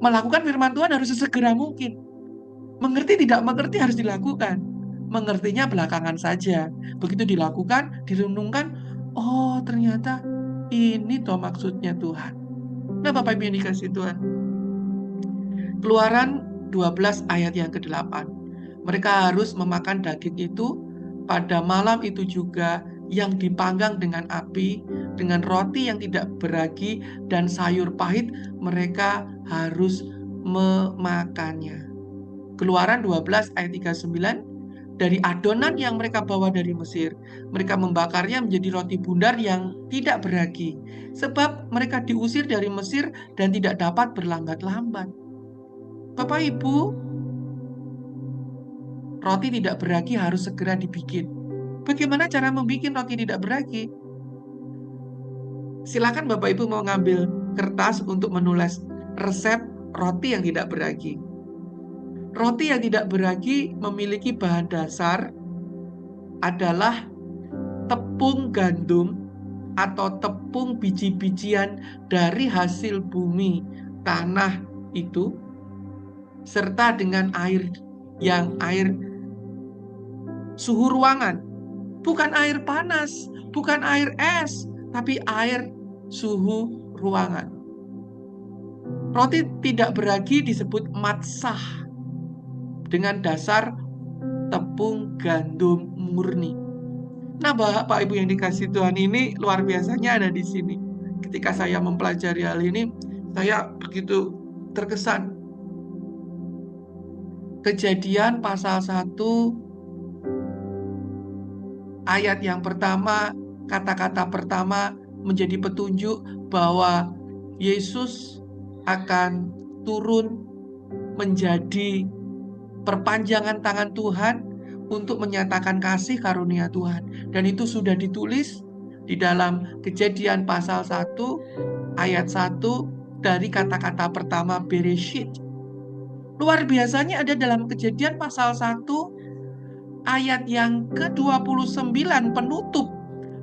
melakukan firman Tuhan harus sesegera mungkin. Mengerti tidak mengerti harus dilakukan. Mengertinya belakangan saja. Begitu dilakukan, direnungkan, oh ternyata ini toh maksudnya Tuhan. Nah Bapak Ibu yang dikasihi Tuhan, Keluaran 12 ayat yang ke-8. Mereka harus memakan daging itu pada malam itu juga, yang dipanggang dengan api, dengan roti yang tidak beragi dan sayur pahit. Mereka harus memakannya. Keluaran 12 ayat 39. Dari adonan yang mereka bawa dari Mesir, mereka membakarnya menjadi roti bundar yang tidak beragi, sebab mereka diusir dari Mesir dan tidak dapat berlambat-lambat. Bapak Ibu, roti tidak beragi harus segera dibikin. Bagaimana cara membuat roti tidak beragi? Silakan Bapak Ibu mau ngambil kertas untuk menulis resep roti yang tidak beragi. Roti yang tidak beragi memiliki bahan dasar adalah tepung gandum atau tepung biji-bijian dari hasil bumi tanah itu, serta dengan air suhu ruangan. Bukan air panas, bukan air es, tapi air suhu ruangan. Roti tidak beragi disebut matsah dengan dasar tepung gandum murni. Nah, Bapak Ibu yang dikasihi Tuhan, ini luar biasanya ada di sini. Ketika saya mempelajari hal ini, saya begitu terkesan. Kejadian pasal 1 ayat yang pertama, kata-kata pertama menjadi petunjuk bahwa Yesus akan turun menjadi perpanjangan tangan Tuhan untuk menyatakan kasih karunia Tuhan. Dan itu sudah ditulis di dalam Kejadian pasal 1 ayat 1 dari kata-kata pertama Bereshit. Luar biasanya ada dalam Kejadian pasal 1 ayat yang ke-29 penutup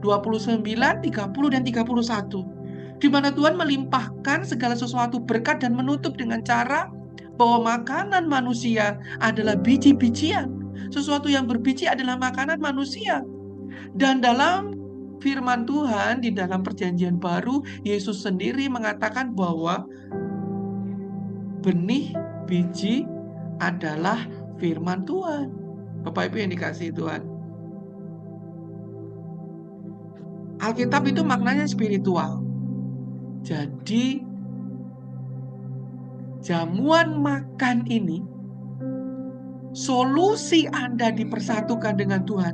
29, 30, dan 31, di mana Tuhan melimpahkan segala sesuatu berkat dan menutup dengan cara bahwa makanan manusia adalah biji-bijian. Sesuatu yang berbiji adalah makanan manusia. Dan dalam firman Tuhan di dalam perjanjian baru, Yesus sendiri mengatakan bahwa benih biji adalah firman Tuhan. Bapak Ibu yang dikasihi Tuhan. Alkitab itu maknanya spiritual. Jadi jamuan makan ini, solusi Anda dipersatukan dengan Tuhan,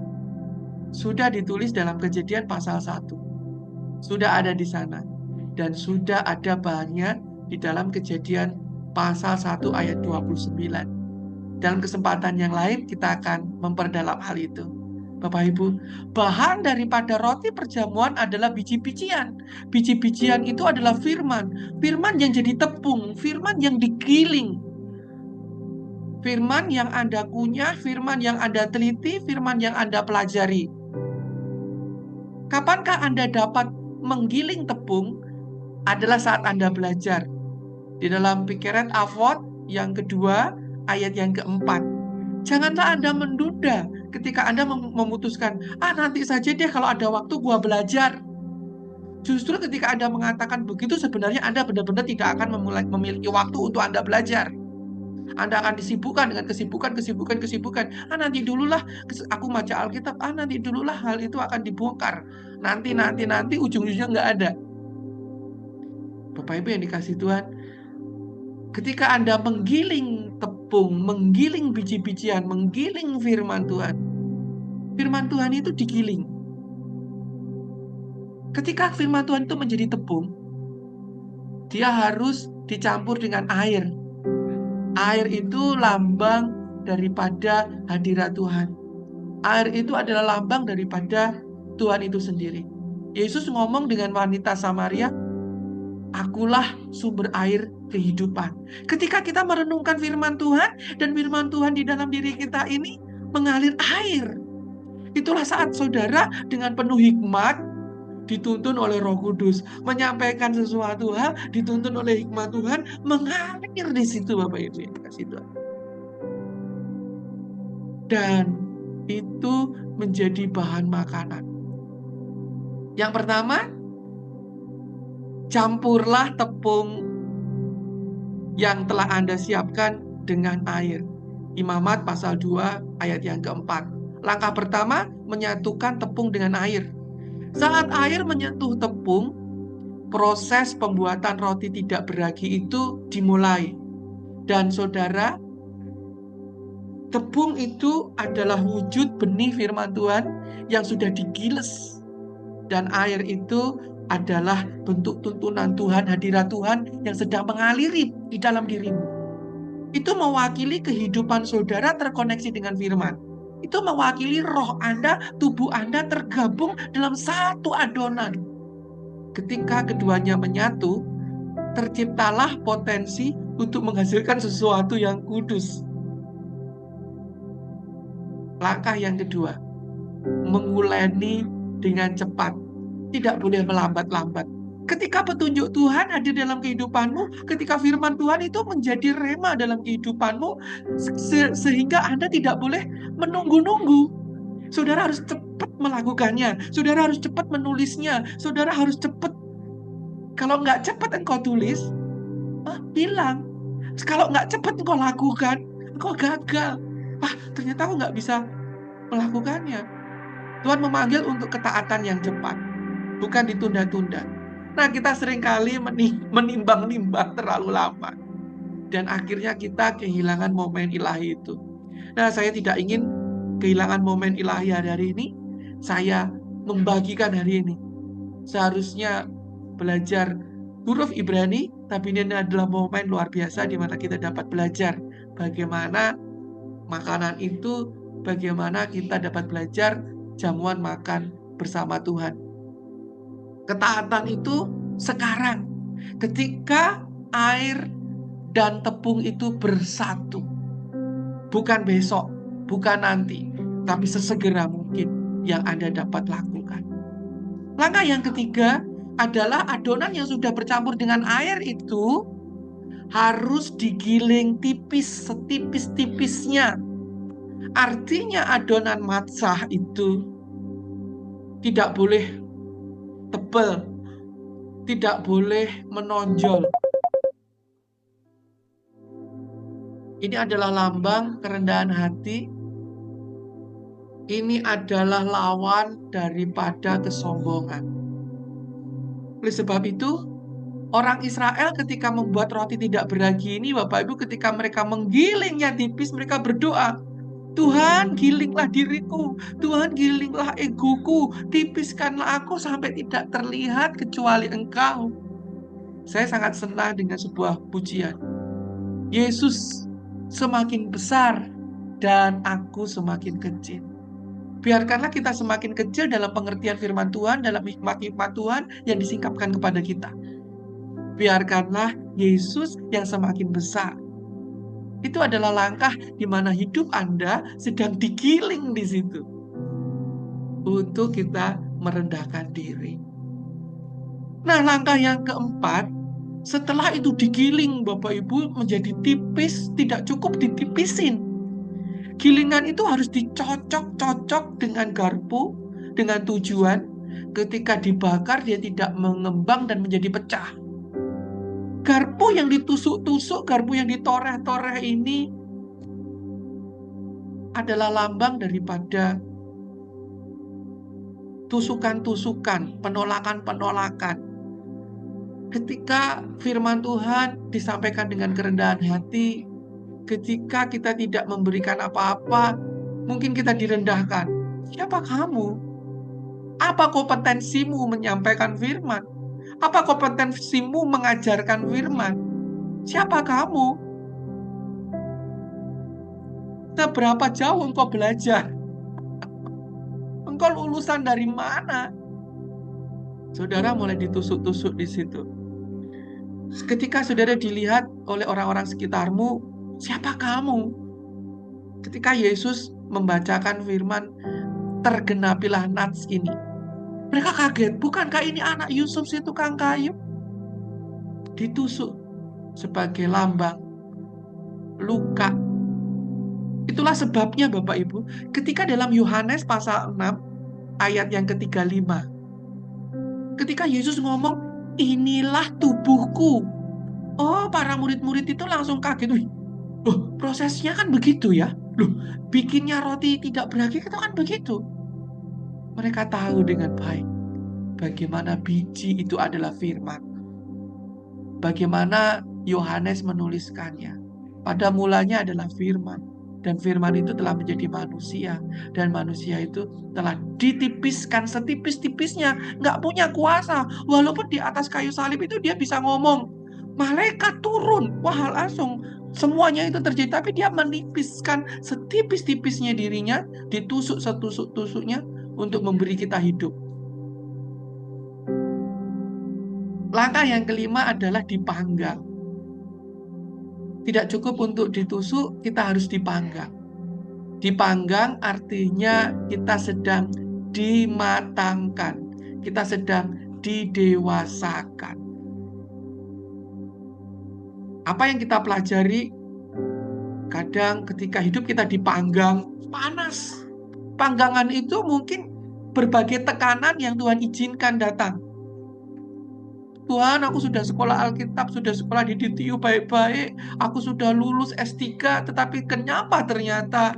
sudah ditulis dalam Kejadian pasal 1. Sudah ada di sana. Dan sudah ada bahannya di dalam Kejadian pasal 1 ayat 29. Dalam kesempatan yang lain kita akan memperdalam hal itu. Bapak Ibu, bahan daripada roti perjamuan adalah biji-bijian. Biji-bijian itu adalah firman. Firman yang jadi tepung, firman yang digiling. Firman yang Anda kunyah, firman yang Anda teliti, firman yang Anda pelajari. Kapankah Anda dapat menggiling tepung? Adalah saat Anda belajar. Di dalam Pikiran Avot yang kedua, ayat yang keempat. Janganlah Anda menduda ketika Anda memutuskan, nanti saja deh kalau ada waktu gua belajar. Justru ketika Anda mengatakan begitu, sebenarnya Anda benar-benar tidak akan memiliki waktu untuk Anda belajar. Anda akan disibukkan dengan kesibukan. Nanti dululah aku baca Alkitab. Nanti dululah hal itu akan dibongkar. Nanti ujung-ujungnya nggak ada. Bapak Ibu yang dikasihi Tuhan, ketika Anda menggiling tepung, menggiling biji-bijian, menggiling firman Tuhan itu digiling. Ketika firman Tuhan itu menjadi tepung, dia harus dicampur dengan air. Air itu lambang daripada hadirat Tuhan. Air itu adalah lambang daripada Tuhan itu sendiri. Yesus ngomong dengan wanita Samaria, "Akulah sumber air kehidupan." Ketika kita merenungkan firman Tuhan, dan firman Tuhan di dalam diri kita ini mengalir air, itulah saat saudara dengan penuh hikmat dituntun oleh Roh Kudus menyampaikan sesuatu hal, dituntun oleh hikmat Tuhan, mengalir di situ, Bapak Ibu yang dikasihi Tuhan. Dan itu menjadi bahan makanan. Yang pertama, campurlah tepung yang telah Anda siapkan dengan air. Imamat pasal 2 ayat yang keempat. Langkah pertama, menyatukan tepung dengan air. Saat air menyentuh tepung, proses pembuatan roti tidak beragi itu dimulai. Dan saudara, tepung itu adalah wujud benih firman Tuhan yang sudah digiles. Dan air itu adalah bentuk tuntunan Tuhan, hadirat Tuhan yang sedang mengaliri di dalam dirimu. Itu mewakili kehidupan saudara terkoneksi dengan firman. Itu mewakili roh Anda, tubuh Anda tergabung dalam satu adonan. Ketika keduanya menyatu, terciptalah potensi untuk menghasilkan sesuatu yang kudus. Langkah yang kedua, menguleni dengan cepat. Tidak boleh melambat-lambat. Ketika petunjuk Tuhan hadir dalam kehidupanmu, ketika firman Tuhan itu menjadi rema dalam kehidupanmu, sehingga Anda tidak boleh menunggu-nunggu. Saudara harus cepat melakukannya. Saudara harus cepat menulisnya. Saudara harus cepat. Kalau nggak cepat engkau tulis, hilang. Kalau nggak cepat engkau lakukan, engkau gagal. Ternyata aku nggak bisa melakukannya. Tuhan memanggil untuk ketaatan yang cepat, bukan ditunda-tunda. Nah, kita seringkali menimbang-nimbang terlalu lama. Dan akhirnya kita kehilangan momen ilahi itu. Nah, saya tidak ingin kehilangan momen ilahi hari ini. Saya membagikan hari ini. Seharusnya belajar huruf Ibrani, tapi ini adalah momen luar biasa di mana kita dapat belajar bagaimana makanan itu, bagaimana kita dapat belajar jamuan makan bersama Tuhan. Ketaatan itu sekarang, ketika air dan tepung itu bersatu. Bukan besok, bukan nanti, tapi sesegera mungkin yang Anda dapat lakukan. Langkah yang ketiga adalah adonan yang sudah bercampur dengan air itu harus digiling tipis, setipis-tipisnya. Artinya adonan matzah itu tidak boleh tebal, tidak boleh menonjol. Ini adalah lambang kerendahan hati. Ini adalah lawan daripada kesombongan. Oleh sebab itu, orang Israel ketika membuat roti tidak beragi ini, Bapak Ibu, ketika mereka menggilingnya tipis, mereka berdoa, Tuhan, gilinglah diriku. Tuhan, gilinglah egoku. Tipiskanlah aku sampai tidak terlihat kecuali Engkau. Saya sangat senang dengan sebuah pujian. Yesus semakin besar dan aku semakin kecil. Biarkanlah kita semakin kecil dalam pengertian firman Tuhan, dalam hikmat-hikmat Tuhan yang disingkapkan kepada kita. Biarkanlah Yesus yang semakin besar. Itu adalah langkah di mana hidup Anda sedang digiling di situ. Untuk kita merendahkan diri. Nah, langkah yang keempat, setelah itu digiling Bapak Ibu menjadi tipis, tidak cukup ditipisin. Gilingan itu harus dicocok-cocok dengan garpu, dengan tujuan ketika dibakar dia tidak mengembang dan menjadi pecah. Garpu yang ditusuk-tusuk, garpu yang ditoreh-toreh ini adalah lambang daripada tusukan-tusukan, penolakan-penolakan. Ketika firman Tuhan disampaikan dengan kerendahan hati, ketika kita tidak memberikan apa-apa, mungkin kita direndahkan. Siapa kamu? Apa kompetensimu menyampaikan firman? Apa kompetensimu mengajarkan firman? Siapa kamu? Seberapa jauh engkau belajar? Engkau lulusan dari mana? Saudara mulai ditusuk-tusuk di situ. Ketika saudara dilihat oleh orang-orang sekitarmu, siapa kamu? Ketika Yesus membacakan firman, tergenapilah nats ini. Mereka kaget, bukankah ini anak Yusuf si tukang kayu? Ditusuk sebagai lambang luka. Itulah sebabnya Bapak Ibu, ketika dalam Yohanes pasal 6, ayat yang ke-35, ketika Yesus ngomong, inilah tubuhku. Oh, para murid-murid itu langsung kaget. Wih, loh, prosesnya kan begitu ya. Loh, bikinnya roti tidak beragi itu kan begitu. Mereka tahu dengan baik bagaimana biji itu adalah firman. Bagaimana Yohanes menuliskannya. Pada mulanya adalah firman. Dan firman itu telah menjadi manusia. Dan manusia itu telah ditipiskan setipis-tipisnya. Nggak punya kuasa. Walaupun di atas kayu salib itu dia bisa ngomong. Malaikat turun. Wah, langsung semuanya itu terjadi. Tapi dia menipiskan setipis-tipisnya dirinya. Ditusuk setusuk-tusuknya untuk memberi kita hidup. Langkah yang kelima adalah dipanggang. Tidak cukup untuk ditusuk, kita harus dipanggang. Dipanggang artinya kita sedang dimatangkan. Kita sedang didewasakan. Apa yang kita pelajari? Kadang ketika hidup kita dipanggang, panas. Panggangan itu mungkin berbagai tekanan yang Tuhan izinkan datang. Tuhan, aku sudah sekolah Alkitab, sudah sekolah di DTU baik-baik, aku sudah lulus S3, tetapi kenapa ternyata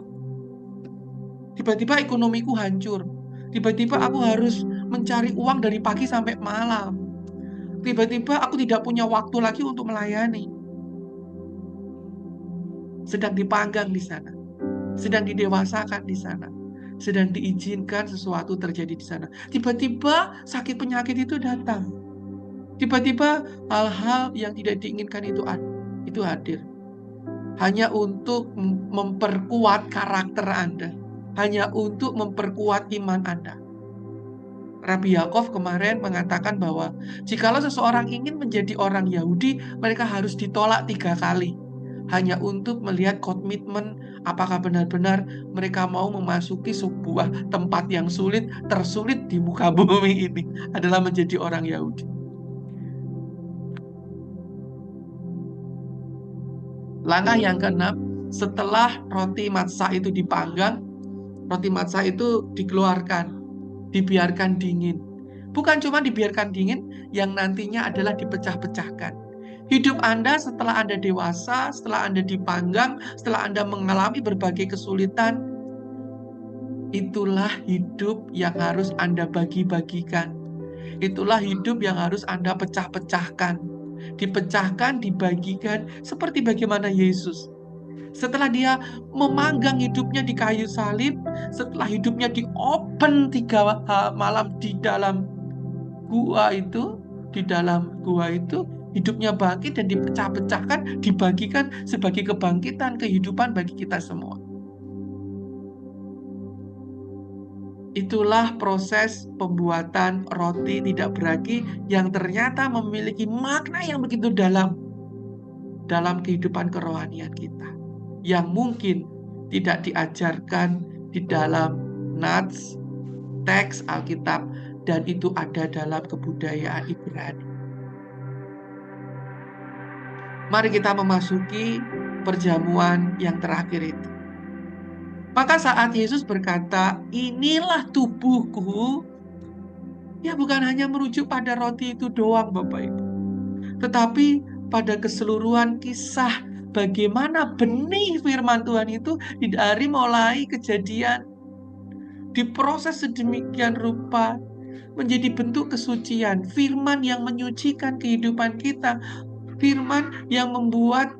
tiba-tiba ekonomiku hancur. Tiba-tiba aku harus mencari uang dari pagi sampai malam. Tiba-tiba aku tidak punya waktu lagi untuk melayani. Sedang dipanggang di sana. Sedang didewasakan di sana. Sedang diizinkan sesuatu terjadi di sana. Tiba-tiba sakit penyakit itu datang. Tiba-tiba hal-hal yang tidak diinginkan itu hadir. Hanya untuk memperkuat karakter Anda. Hanya untuk memperkuat iman Anda. Rabi Yakov kemarin mengatakan bahwa jikalau seseorang ingin menjadi orang Yahudi, mereka harus ditolak 3 kali. Hanya untuk melihat komitmen apakah benar-benar mereka mau memasuki sebuah tempat yang tersulit di muka bumi ini adalah menjadi orang Yahudi. Langkah yang keenam, setelah roti matzah itu dipanggang, roti matzah itu dikeluarkan, dibiarkan dingin. Bukan cuma dibiarkan dingin, yang nantinya adalah dipecah-pecahkan. Hidup Anda setelah Anda dewasa, setelah Anda dipanggang, setelah Anda mengalami berbagai kesulitan, itulah hidup yang harus Anda bagi-bagikan. Itulah hidup yang harus Anda pecah-pecahkan. Dipecahkan, dibagikan, seperti bagaimana Yesus. Setelah dia memanggang hidupnya di kayu salib, setelah hidupnya diopen 3 malam di dalam gua itu, hidupnya bangkit dan dipecah-pecahkan, dibagikan sebagai kebangkitan kehidupan bagi kita semua. Itulah proses pembuatan roti tidak beragi yang ternyata memiliki makna yang begitu dalam kehidupan kerohanian kita, yang mungkin tidak diajarkan di dalam nats, teks Alkitab, dan itu ada dalam kebudayaan Ibrani. Mari kita memasuki perjamuan yang terakhir itu. Maka saat Yesus berkata, inilah tubuhku, ya bukan hanya merujuk pada roti itu doang Bapak Ibu, tetapi pada keseluruhan kisah bagaimana benih firman Tuhan itu dari mulai kejadian diproses sedemikian rupa menjadi bentuk kesucian, firman yang menyucikan kehidupan kita, firman yang membuat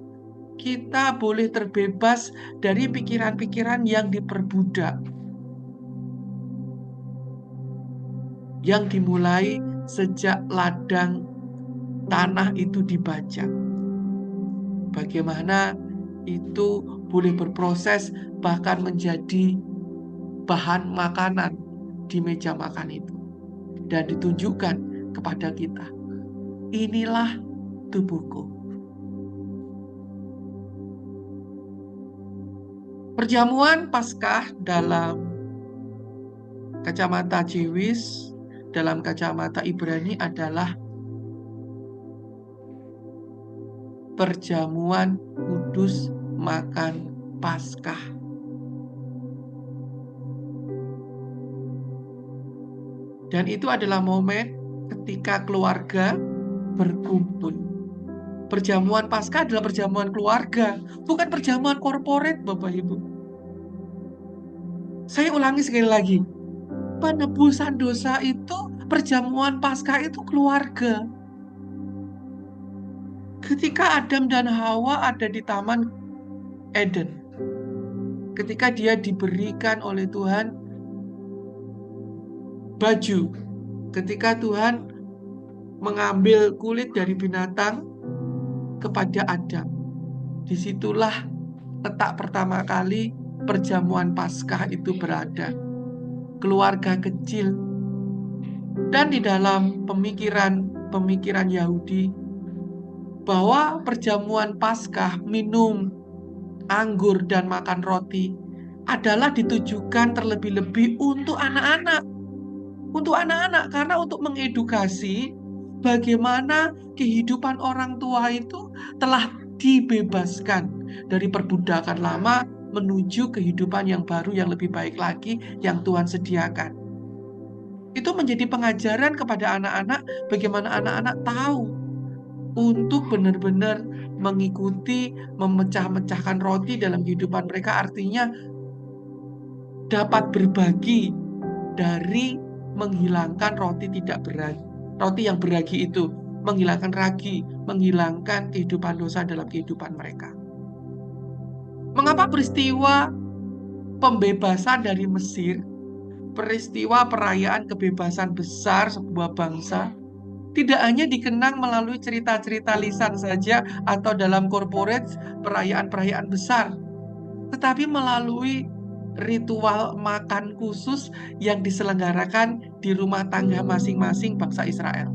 kita boleh terbebas dari pikiran-pikiran yang diperbudak, yang dimulai sejak ladang tanah itu dibajak. Bagaimana itu boleh berproses bahkan menjadi bahan makanan di meja makan itu, dan ditunjukkan kepada kita, inilah tubuhku. Perjamuan Paskah dalam kacamata Jewish, dalam kacamata Ibrani adalah perjamuan kudus makan Paskah. Dan itu adalah momen ketika keluarga berkumpul. Perjamuan Paskah adalah perjamuan keluarga, bukan perjamuan korporat, Bapak Ibu. Saya ulangi sekali lagi. Penebusan dosa itu, perjamuan Paskah itu keluarga. Ketika Adam dan Hawa ada di Taman Eden, ketika dia diberikan oleh Tuhan baju, ketika Tuhan mengambil kulit dari binatang kepada Adam, disitulah letak pertama kali perjamuan Paskah itu berada. Keluarga kecil. Dan di dalam pemikiran Yahudi, bahwa perjamuan Paskah, minum anggur dan makan roti adalah ditujukan terlebih-lebih untuk anak-anak. Untuk anak-anak, karena untuk mengedukasi bagaimana kehidupan orang tua itu telah dibebaskan dari perbudakan lama menuju kehidupan yang baru, yang lebih baik lagi, yang Tuhan sediakan. Itu menjadi pengajaran kepada anak-anak, bagaimana anak-anak tahu untuk benar-benar mengikuti, memecah-mecahkan roti dalam kehidupan mereka, artinya dapat berbagi dari menghilangkan roti tidak beragi. Roti yang beragi itu menghilangkan ragi, menghilangkan kehidupan dosa dalam kehidupan mereka. Mengapa peristiwa pembebasan dari Mesir, peristiwa perayaan kebebasan besar sebuah bangsa, tidak hanya dikenang melalui cerita-cerita lisan saja atau dalam corporate perayaan-perayaan besar, tetapi melalui ritual makan khusus yang diselenggarakan di rumah tangga masing-masing bangsa Israel,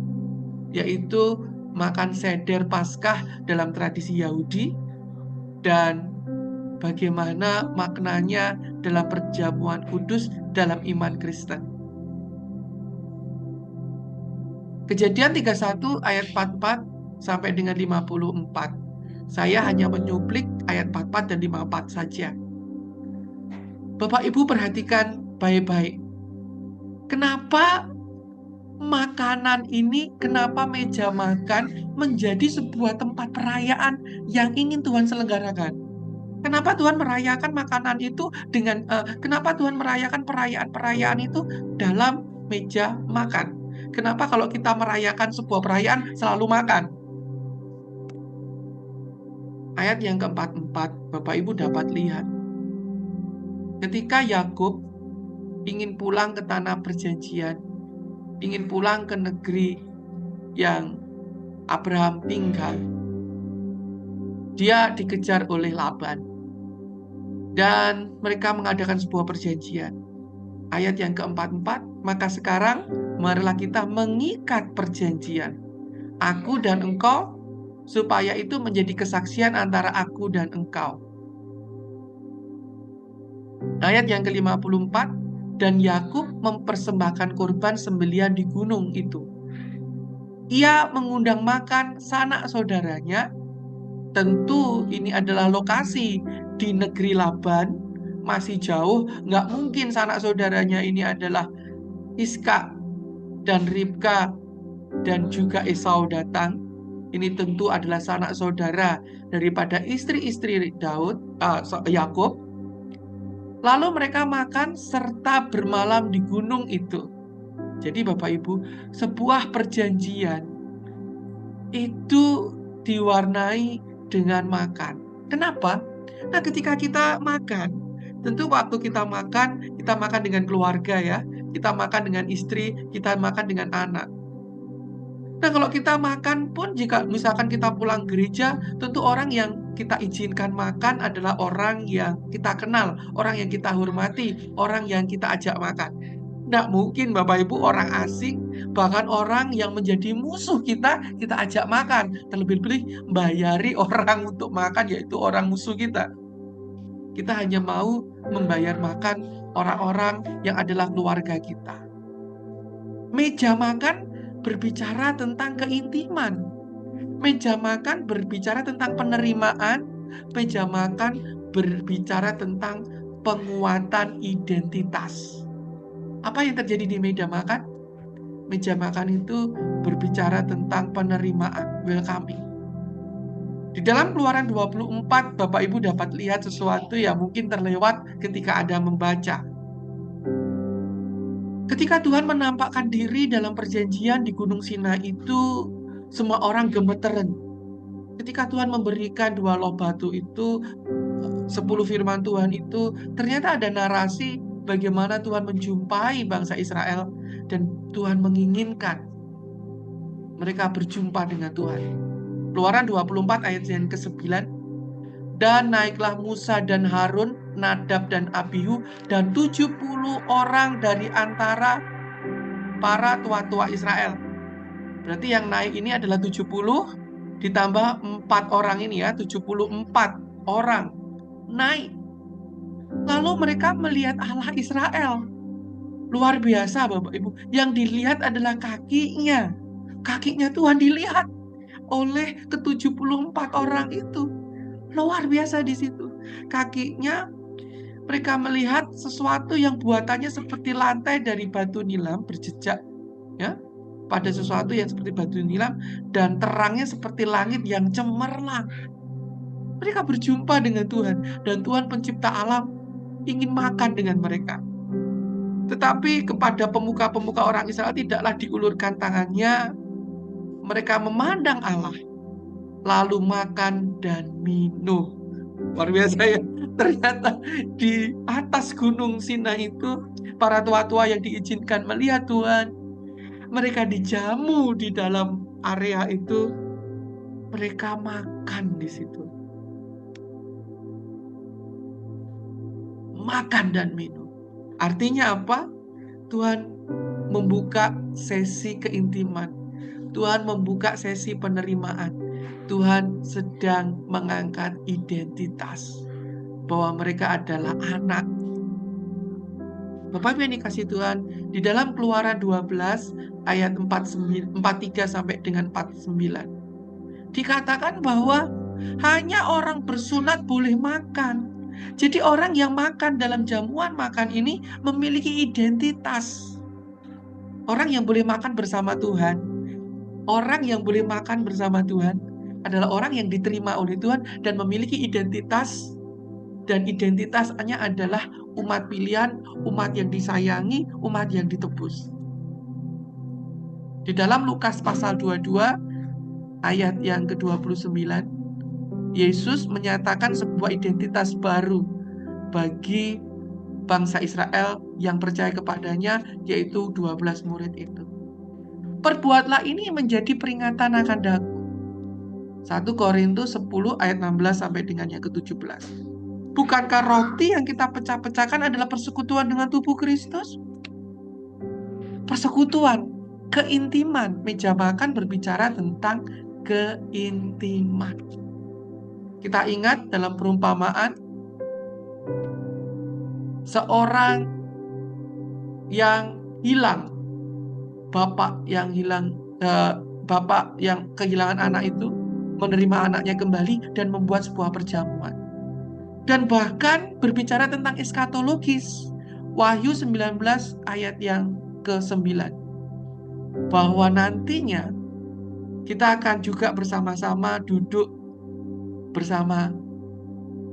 yaitu makan seder Paskah dalam tradisi Yahudi, dan bagaimana maknanya dalam perjamuan kudus dalam iman Kristen. Kejadian 31 ayat 44 sampai dengan 54. Saya hanya menyuplik ayat 44 dan 54 saja. Bapak Ibu perhatikan baik-baik. Kenapa makanan ini, kenapa meja makan menjadi sebuah tempat perayaan yang ingin Tuhan selenggarakan. Kenapa Tuhan merayakan makanan itu kenapa Tuhan merayakan perayaan-perayaan itu dalam meja makan? Kenapa kalau kita merayakan sebuah perayaan selalu makan? Ayat yang keempat, Bapak Ibu dapat lihat. Ketika Yakub ingin pulang ke tanah perjanjian, ingin pulang ke negeri yang Abraham tinggal, dia dikejar oleh Laban. Dan mereka mengadakan sebuah perjanjian. Ayat yang keempat, maka sekarang marilah kita mengikat perjanjian, aku dan engkau, supaya itu menjadi kesaksian antara aku dan engkau. Ayat yang ke-54, dan Yakub mempersembahkan korban sembelihan di gunung itu. Ia mengundang makan sanak saudaranya. Tentu ini adalah lokasi di negeri Laban, masih jauh, nggak mungkin sanak saudaranya ini adalah Iska dan Ribka dan juga Esau datang. Ini tentu adalah sanak saudara daripada istri-istri Yakub. Lalu mereka makan serta bermalam di gunung itu. Jadi Bapak Ibu, sebuah perjanjian itu diwarnai dengan makan. Kenapa? Nah, ketika kita makan, tentu waktu kita makan dengan keluarga ya. Kita makan dengan istri, kita makan dengan anak. Nah, kalau kita makan pun, jika misalkan kita pulang gereja, tentu orang yang kita izinkan makan adalah orang yang kita kenal, orang yang kita hormati, orang yang kita ajak makan. Nggak mungkin Bapak Ibu orang asing, bahkan orang yang menjadi musuh kita ajak makan. Terlebih-lebih bayari orang untuk makan, yaitu orang musuh kita. Kita hanya mau membayar makan orang-orang yang adalah keluarga kita. Meja makan berbicara tentang keintiman. Meja makan berbicara tentang penerimaan. Meja makan berbicara tentang penguatan identitas. Apa yang terjadi di meja makan? Meja makan itu berbicara tentang penerimaan, welcoming. Di dalam Keluaran 24, Bapak Ibu dapat lihat sesuatu yang mungkin terlewat ketika Anda membaca. Ketika Tuhan menampakkan diri dalam perjanjian di Gunung Sinai itu, semua orang gemeteran. Ketika Tuhan memberikan 2 loh batu itu, 10 firman Tuhan itu, ternyata ada narasi bagaimana Tuhan menjumpai bangsa Israel dan Tuhan menginginkan mereka berjumpa dengan Tuhan. Keluaran 24 ayat yang ke-9. Dan naiklah Musa dan Harun, Nadab dan Abihu, dan 70 orang dari antara para tua-tua Israel. Berarti yang naik ini adalah 70 ditambah 4 orang ini ya, 74 orang naik. Lalu mereka melihat Allah Israel. Luar biasa Bapak Ibu. Yang dilihat adalah kakinya. Kakinya Tuhan dilihat oleh ke-74 orang itu. Luar biasa di situ. Kakinya, mereka melihat sesuatu yang buatannya seperti lantai dari batu nilam berjejak ya, pada sesuatu yang seperti batu nilam, dan terangnya seperti langit yang cemerlang. Mereka berjumpa dengan Tuhan, dan Tuhan pencipta alam ingin makan dengan mereka. Tetapi kepada pemuka-pemuka orang Israel tidaklah diulurkan tangannya. Mereka memandang Allah, lalu makan dan minum. Luar biasa ya. Ternyata di atas Gunung Sinai itu, para tua-tua yang diizinkan melihat Tuhan, mereka dijamu di dalam area itu. Mereka makan di situ. Makan dan minum. Artinya apa? Tuhan membuka sesi keintiman. Tuhan membuka sesi penerimaan. Tuhan sedang mengangkat identitas bahwa mereka adalah anak. Bapak Ibu yang dikasih Tuhan, di dalam Keluaran 12 ayat 43 sampai dengan 49 dikatakan bahwa hanya orang bersunat boleh makan. Jadi orang yang makan dalam jamuan makan ini memiliki identitas. Orang yang boleh makan bersama Tuhan, orang yang boleh makan bersama Tuhan adalah orang yang diterima oleh Tuhan dan memiliki identitas, dan identitasnya adalah umat pilihan, umat yang disayangi, umat yang ditebus. Di dalam Lukas pasal 22 ayat yang ke-29, Yesus menyatakan sebuah identitas baru bagi bangsa Israel yang percaya kepadanya, yaitu 12 murid itu. Perbuatlah ini menjadi peringatan akan daku. 1 Korintus 10 ayat 16 sampai dengan yang ke-17. Bukankah roti yang kita pecah-pecahkan adalah persekutuan dengan tubuh Kristus? Persekutuan, keintiman. Meja makan berbicara tentang keintiman. Kita ingat dalam perumpamaan, seorang yang hilang, bapak yang kehilangan anak itu menerima anaknya kembali dan membuat sebuah perjamuan. Dan bahkan berbicara tentang eskatologis. Wahyu 19 ayat yang ke-9. Bahwa nantinya kita akan juga bersama-sama duduk bersama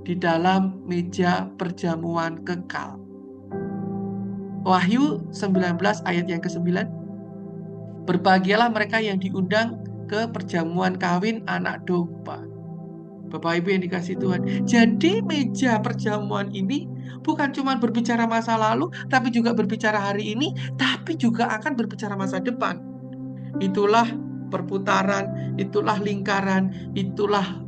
di dalam meja perjamuan kekal. Wahyu 19 ayat yang ke-9. Berbahagialah mereka yang diundang ke perjamuan kawin anak domba. Bapak Ibu yang dikasihi Tuhan. Jadi meja perjamuan ini bukan cuma berbicara masa lalu, tapi juga berbicara hari ini, tapi juga akan berbicara masa depan. Itulah perputaran, itulah lingkaran, itulah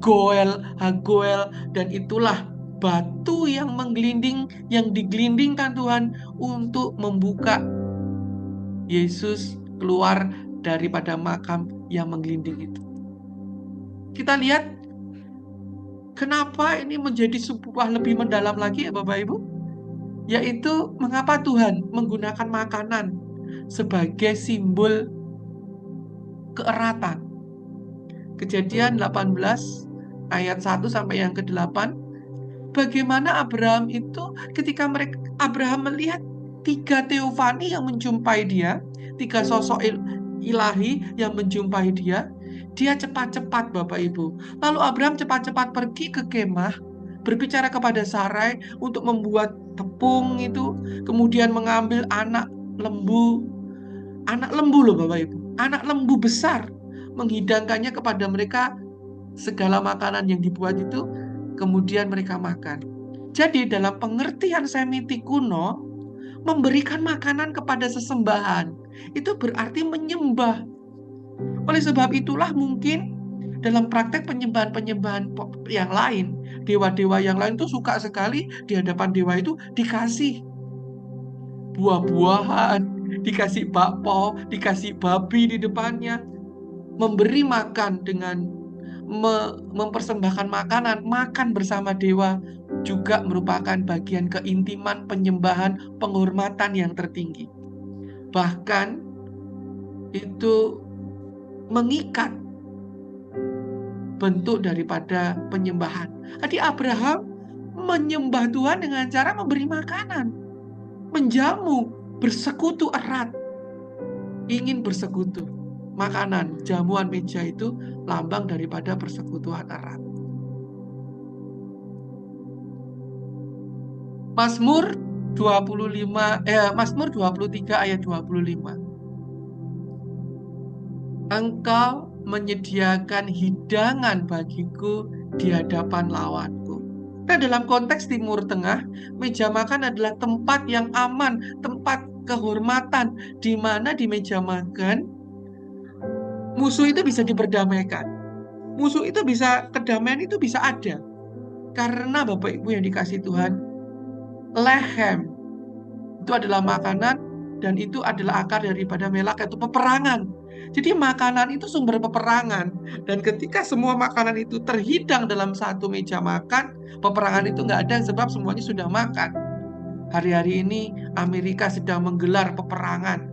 goel, hagoel, dan itulah batu yang menggelinding, yang digelindingkan Tuhan untuk membuka Yesus keluar daripada makam yang menggelinding itu. Kita lihat kenapa ini menjadi sebuah lebih mendalam lagi ya Bapak Ibu? Yaitu mengapa Tuhan menggunakan makanan sebagai simbol keeratan. Kejadian 18 ayat 1 sampai yang ke-8. Bagaimana Abraham itu ketika Abraham melihat 3 teofani yang menjumpai dia, 3 sosok ilahi yang menjumpai dia, dia cepat-cepat Bapak Ibu. Lalu Abraham cepat-cepat pergi ke kemah, berbicara kepada Sarai untuk membuat tepung itu, kemudian mengambil anak lembu loh Bapak Ibu, anak lembu besar, menghidangkannya kepada mereka segala makanan yang dibuat itu, kemudian mereka makan. Jadi dalam pengertian Semitik kuno, memberikan makanan kepada sesembahan itu berarti menyembah. Oleh sebab itulah mungkin dalam praktek penyembahan-penyembahan yang lain, dewa-dewa yang lain tuh suka sekali di hadapan dewa itu dikasih buah-buahan, dikasih bakpao, dikasih babi di depannya. Memberi makan dengan mempersembahkan makanan, makan bersama dewa juga merupakan bagian keintiman, penyembahan, penghormatan yang tertinggi. Bahkan itu mengikat bentuk daripada penyembahan. Jadi Abraham menyembah Tuhan dengan cara memberi makanan, menjamu, bersekutu erat, ingin bersekutu. Makanan, jamuan meja itu lambang daripada persekutuan erat. Mazmur 23 ayat 25. Engkau menyediakan hidangan bagiku di hadapan lawanku. Nah, dalam konteks Timur Tengah, meja makan adalah tempat yang aman, tempat kehormatan, di mana di meja makan musuh itu bisa diperdamaikan. Musuh itu bisa, kedamaian itu bisa ada. Karena Bapak Ibu yang dikasihi Tuhan, lehem itu adalah makanan dan itu adalah akar daripada melak, yaitu peperangan. Jadi makanan itu sumber peperangan. Dan ketika semua makanan itu terhidang dalam satu meja makan, peperangan itu nggak ada sebab semuanya sudah makan. Hari-hari ini Amerika sedang menggelar peperangan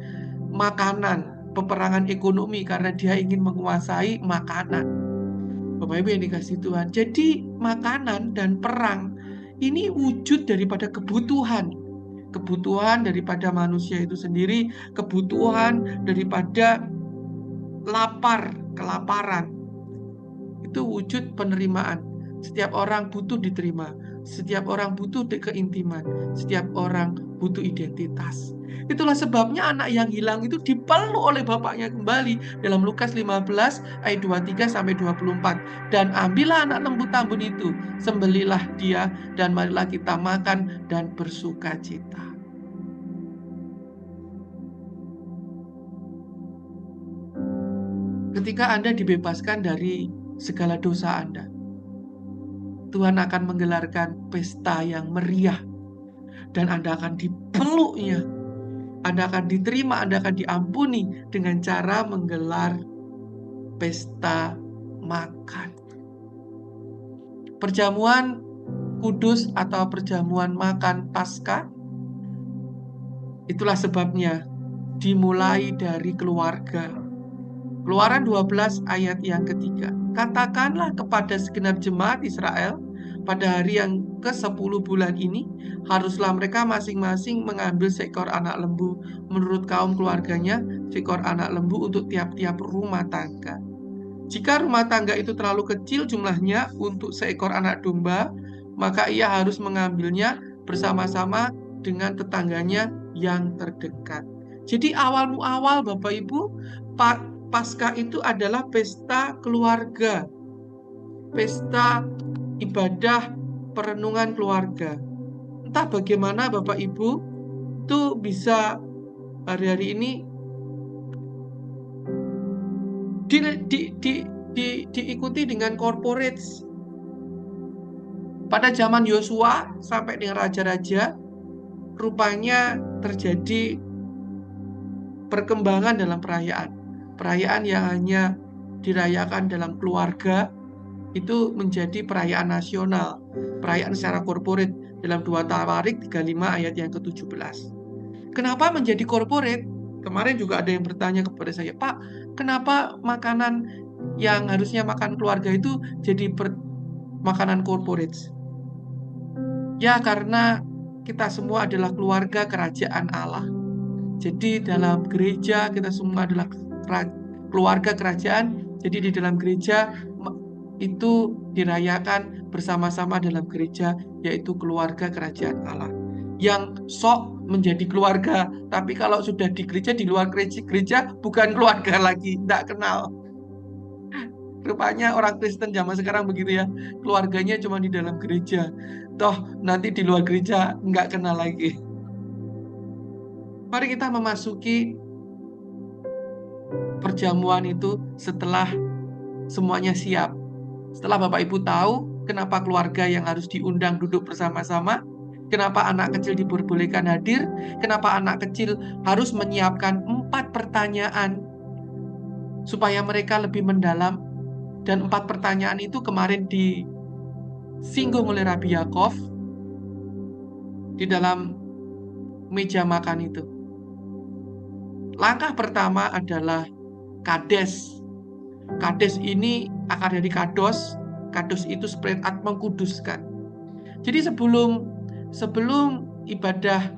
makanan, peperangan ekonomi karena dia ingin menguasai makanan. Bapak Ibu yang dikasihi Tuhan. Jadi makanan dan perang ini wujud daripada kebutuhan kebutuhan daripada manusia itu sendiri, kebutuhan daripada lapar, kelaparan. Itu wujud penerimaan. Setiap orang butuh diterima. Setiap orang butuh keintiman. Setiap orang butuh identitas. Itulah sebabnya anak yang hilang itu dipeluk oleh bapaknya kembali. Dalam Lukas 15 ayat 23-24. Dan ambillah anak lembu tambun itu, sembelilah dia, dan marilah kita makan dan bersuka cita. Ketika Anda dibebaskan dari segala dosa Anda, Tuhan akan menggelarkan pesta yang meriah, dan Anda akan dipeluknya, Anda akan diterima, Anda akan diampuni dengan cara menggelar pesta makan. Perjamuan kudus atau perjamuan makan Paskah, itulah sebabnya dimulai dari keluarga. Keluaran 12 ayat yang ketiga. Katakanlah kepada segenap jemaat Israel, pada hari yang ke-10 bulan ini, haruslah mereka masing-masing mengambil seekor anak lembu menurut kaum keluarganya, seekor anak lembu untuk tiap-tiap rumah tangga. Jika rumah tangga itu terlalu kecil jumlahnya untuk seekor anak domba, maka ia harus mengambilnya bersama-sama dengan tetangganya yang terdekat. Jadi awal Bapak Ibu, Paskah itu adalah pesta keluarga, pesta ibadah perenungan keluarga. Entah bagaimana Bapak Ibu itu bisa hari-hari ini diikuti dengan corporate. Pada zaman Yosua sampai dengan raja-raja, rupanya terjadi perkembangan dalam perayaan. Perayaan yang hanya dirayakan dalam keluarga itu menjadi perayaan nasional, perayaan secara korporat dalam 2 Tawarik 35 ayat yang ke-17. Kenapa menjadi korporat? Kemarin juga ada yang bertanya kepada saya, Pak, kenapa makanan yang harusnya makan keluarga itu jadi makanan korporat? Ya, karena kita semua adalah keluarga kerajaan Allah. Jadi dalam gereja kita semua adalah keluarga kerajaan. Jadi di dalam gereja itu dirayakan bersama-sama dalam gereja, yaitu keluarga kerajaan Allah. Yang sok menjadi keluarga, tapi kalau sudah di gereja, di luar gereja bukan keluarga lagi, tidak kenal. Rupanya orang Kristen zaman sekarang begitu ya, keluarganya cuma di dalam gereja, toh nanti di luar gereja nggak kenal lagi. Mari kita memasuki perjamuan itu setelah semuanya siap. Setelah Bapak Ibu tahu kenapa keluarga yang harus diundang duduk bersama-sama, kenapa anak kecil diperbolehkan hadir, kenapa anak kecil harus menyiapkan 4 pertanyaan supaya mereka lebih mendalam. Dan 4 pertanyaan itu kemarin disinggung oleh Rabbi Yaakov di dalam meja makan itu. Langkah pertama adalah kades. Kades ini akar dari kados. Kados itu spread out, mengkuduskan. Jadi sebelum ibadah,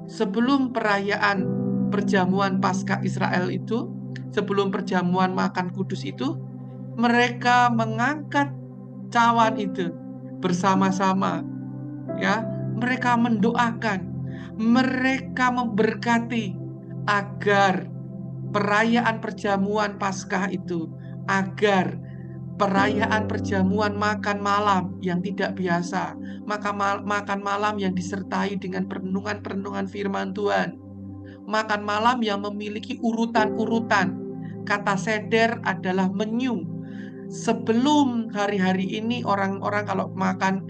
sebelum perayaan perjamuan Paskah Israel itu, sebelum perjamuan makan kudus itu, mereka mengangkat cawan itu bersama-sama. Ya, mereka mendoakan, mereka memberkati agar perayaan perjamuan Paskah itu, agar perayaan perjamuan makan malam yang tidak biasa, makan malam yang disertai dengan perenungan firman Tuhan, makan malam yang memiliki urutan-urutan. Kata seder adalah menu. Sebelum hari-hari ini orang-orang kalau makan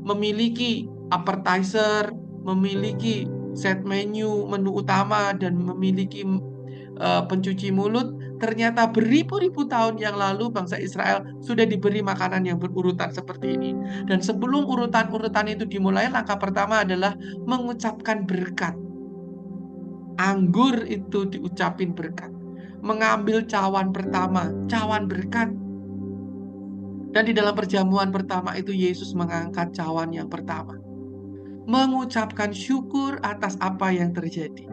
memiliki appetizer, memiliki set menu utama, dan memiliki pencuci mulut. Ternyata beribu-ribu tahun yang lalu bangsa Israel sudah diberi makanan yang berurutan seperti ini. Dan sebelum urutan-urutan itu dimulai, langkah pertama adalah mengucapkan berkat. Anggur itu diucapin berkat. Mengambil cawan pertama, cawan berkat. Dan di dalam perjamuan pertama itu Yesus mengangkat cawan yang pertama. mengucapkan syukur atas apa yang terjadi.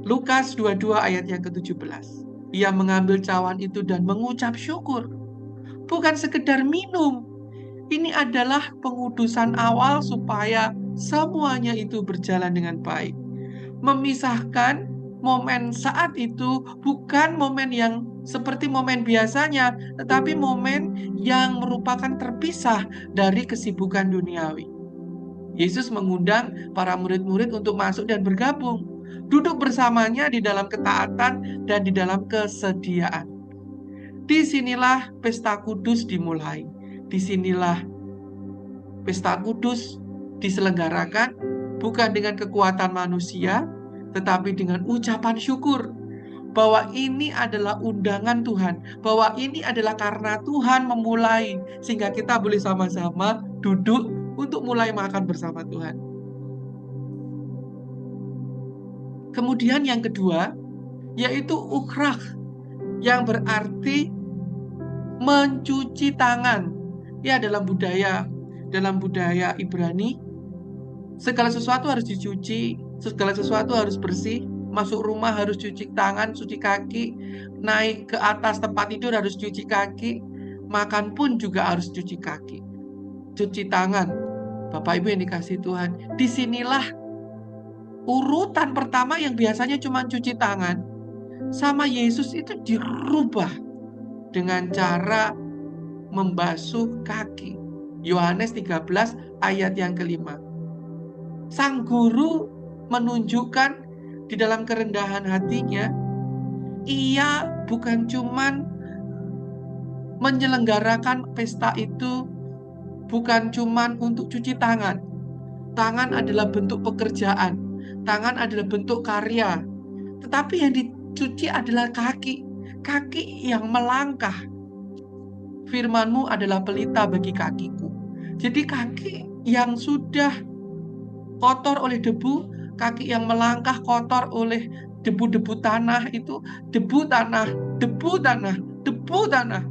Lukas 22 ayat yang ke-17. Ia mengambil cawan itu dan mengucap syukur. Bukan sekedar minum. Ini adalah pengudusan awal supaya semuanya itu berjalan dengan baik. Memisahkan momen saat itu bukan momen yang seperti momen biasanya, tetapi momen yang merupakan terpisah dari kesibukan duniawi. Yesus mengundang para murid-murid untuk masuk dan bergabung, duduk bersamanya di dalam ketaatan dan di dalam kesediaan. Disinilah pesta kudus dimulai. Disinilah pesta kudus diselenggarakan bukan dengan kekuatan manusia, tetapi dengan ucapan syukur bahwa ini adalah undangan Tuhan, bahwa ini adalah karena Tuhan memulai, sehingga kita boleh sama-sama duduk untuk mulai makan bersama Tuhan. Kemudian yang kedua, yaitu ukhrah, yang berarti mencuci tangan. Ya, dalam budaya Ibrani, segala sesuatu harus dicuci, segala sesuatu harus bersih. Masuk rumah harus cuci tangan, cuci kaki. Naik ke atas tempat tidur harus cuci kaki. Makan pun juga harus cuci kaki. Cuci tangan. Bapak Ibu yang dikasihi Tuhan, disinilah urutan pertama yang biasanya cuma cuci tangan, sama Yesus itu dirubah dengan cara membasuh kaki. Yohanes 13 ayat yang ke-5. Sang guru menunjukkan di dalam kerendahan hatinya, ia bukan cuman menyelenggarakan pesta itu bukan cuman untuk cuci tangan. Tangan adalah bentuk pekerjaan, tangan adalah bentuk karya. Tetapi yang dicuci adalah kaki, kaki yang melangkah. Firman-Mu adalah pelita bagi kakiku. Jadi kaki yang sudah kotor oleh debu, kaki yang melangkah kotor oleh debu-debu tanah itu, debu tanah, debu tanah, debu tanah.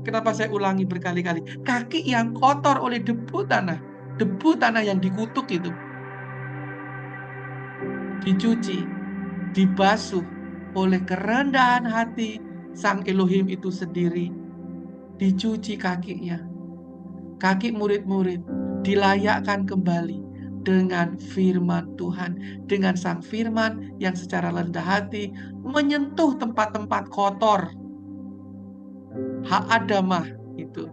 Kenapa saya ulangi berkali-kali? Kaki yang kotor oleh debu tanah yang dikutuk itu. Dicuci, dibasuh oleh kerendahan hati Sang Elohim itu sendiri. Dicuci kakinya. Kaki murid-murid dilayakkan kembali dengan firman Tuhan, dengan Sang Firman yang secara rendah hati menyentuh tempat-tempat kotor. Ha'adamah itu,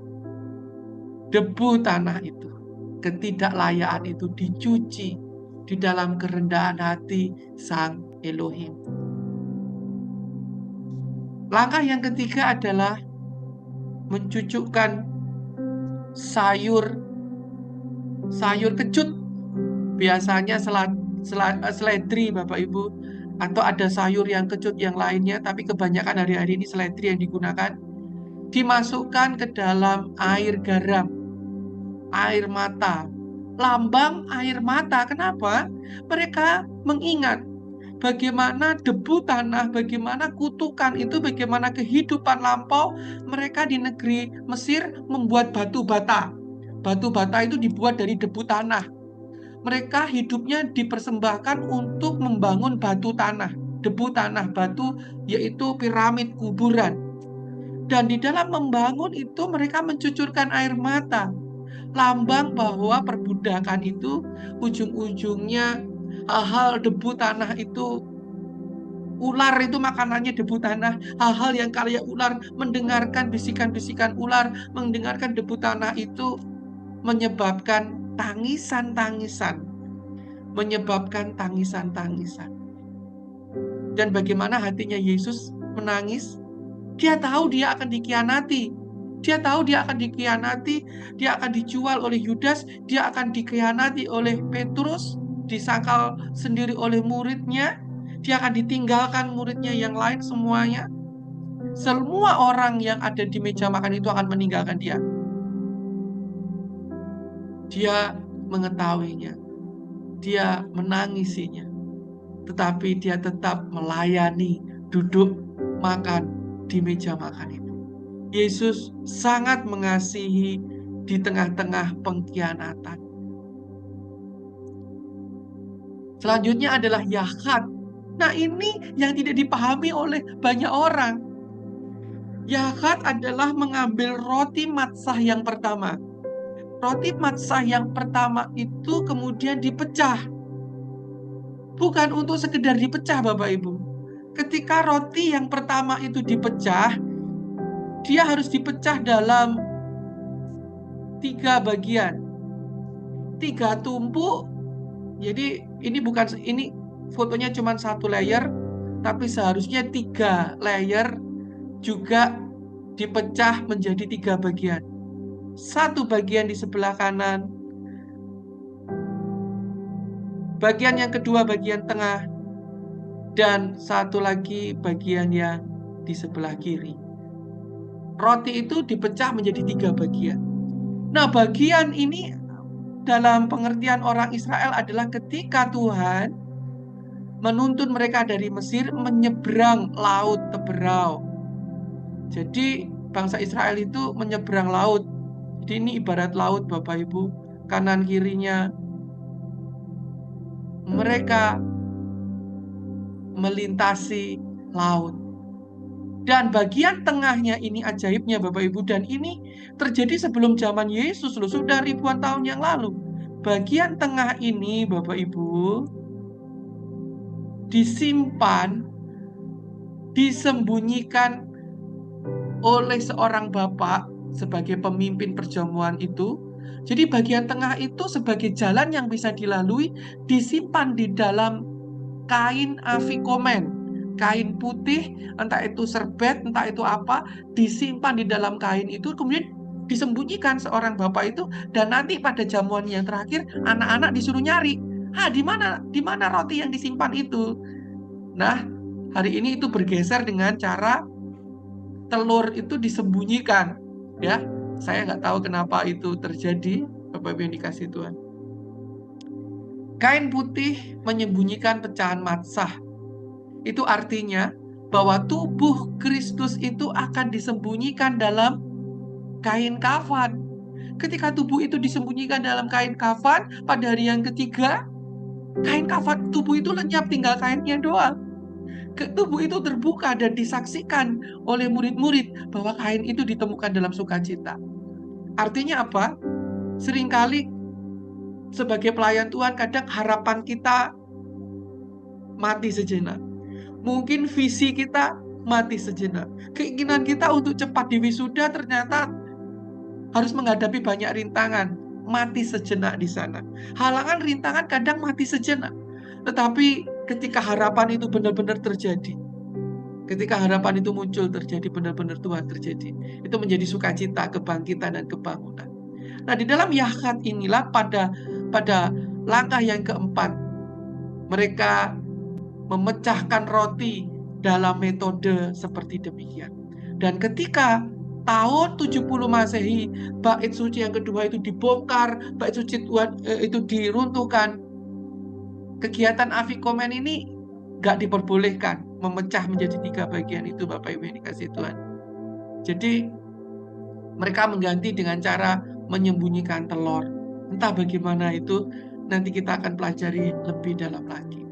debu tanah itu, ketidaklayaan itu dicuci di dalam kerendahan hati Sang Elohim. Langkah yang ketiga adalah mencucukkan sayur kecut. Biasanya seledri Bapak Ibu, atau ada sayur yang kecut yang lainnya, tapi kebanyakan hari-hari ini seledri yang digunakan. Dimasukkan ke dalam air garam, air mata, lambang air mata. Kenapa? Mereka mengingat bagaimana debu tanah, bagaimana kutukan itu, bagaimana kehidupan lampau mereka di negeri Mesir membuat batu bata. Batu bata itu dibuat dari debu tanah. Mereka hidupnya dipersembahkan untuk membangun batu tanah, debu tanah, batu yaitu piramid kuburan. Dan di dalam membangun itu mereka mencucurkan air mata, lambang bahwa perbudakan itu ujung-ujungnya hal-hal debu tanah itu. Ular itu makanannya debu tanah. Hal-hal yang kayak ular, mendengarkan bisikan-bisikan ular, mendengarkan debu tanah itu menyebabkan tangisan-tangisan. Dan bagaimana hatinya Yesus menangis? Dia tahu dia akan dikhianati. Dia tahu dia akan dikhianati, dia akan dijual oleh Yudas, dia akan dikhianati oleh Petrus, disangkal sendiri oleh muridnya, dia akan ditinggalkan muridnya yang lain semuanya. Semua orang yang ada di meja makan itu akan meninggalkan dia. Dia mengetahuinya, dia menangisinya, tetapi dia tetap melayani, duduk makan di meja makan itu. Yesus sangat mengasihi di tengah-tengah pengkhianatan. Selanjutnya adalah yakat. Nah, ini yang tidak dipahami oleh banyak orang. Yakat adalah mengambil roti matsah yang pertama. Roti matsah yang pertama itu kemudian dipecah. Bukan untuk sekedar dipecah, Bapak Ibu. Ketika roti yang pertama itu dipecah, dia harus dipecah dalam 3 bagian. 3 tumpuk. Jadi ini fotonya cuma 1 layer, tapi seharusnya 3 layer juga dipecah menjadi 3 bagian. 1 bagian di sebelah kanan, bagian yang kedua bagian tengah, dan 1 lagi bagian yang di sebelah kiri. Roti itu dipecah menjadi 3 bagian. Nah, bagian ini dalam pengertian orang Israel adalah ketika Tuhan menuntun mereka dari Mesir menyeberang laut Teberau. Jadi bangsa Israel itu menyeberang laut. Jadi ini ibarat laut, Bapak Ibu. Kanan kirinya mereka melintasi laut. Dan bagian tengahnya ini ajaibnya, Bapak Ibu. Dan ini terjadi sebelum zaman Yesus loh, sudah ribuan tahun yang lalu. Bagian tengah ini, Bapak Ibu, disimpan, disembunyikan oleh seorang bapak sebagai pemimpin perjamuan itu. Jadi bagian tengah itu sebagai jalan yang bisa dilalui, disimpan di dalam kain afikomen, kain putih, entah itu serbet, entah itu apa, disimpan di dalam kain itu, kemudian disembunyikan seorang bapak itu, dan nanti pada jamuan yang terakhir anak-anak disuruh nyari, di mana roti yang disimpan itu. Nah, hari ini itu bergeser dengan cara telur itu disembunyikan, ya. Saya nggak tahu kenapa itu terjadi, Bapak Ibu yang dikasihi Tuhan. Kain putih menyembunyikan pecahan matsah. Itu artinya bahwa tubuh Kristus itu akan disembunyikan dalam kain kafan. Ketika tubuh itu disembunyikan dalam kain kafan, pada hari yang ketiga, kain kafan tubuh itu lenyap, tinggal kainnya doang. Tubuh itu terbuka dan disaksikan oleh murid-murid bahwa kain itu ditemukan dalam sukacita. Artinya apa? Seringkali sebagai pelayan Tuhan, kadang harapan kita mati sejenak. Mungkin visi kita mati sejenak. Keinginan kita untuk cepat diwisuda ternyata harus menghadapi banyak rintangan. Mati sejenak di sana. Halangan rintangan kadang mati sejenak. Tetapi ketika harapan itu benar-benar terjadi, ketika harapan itu muncul, terjadi benar-benar Tuhan terjadi, itu menjadi sukacita, kebangkitan, dan kebangunan. Nah, di dalam yakat inilah pada langkah yang keempat, mereka memecahkan roti dalam metode seperti demikian. Dan ketika tahun 70 Masehi, bait suci yang kedua itu dibongkar, bait suci Tuhan itu diruntuhkan. Kegiatan afikomen ini gak diperbolehkan, memecah menjadi 3 bagian itu, Bapak Ibu yang dikasihi Tuhan. Jadi mereka mengganti dengan cara menyembunyikan telur. Entah bagaimana itu, nanti kita akan pelajari lebih dalam lagi.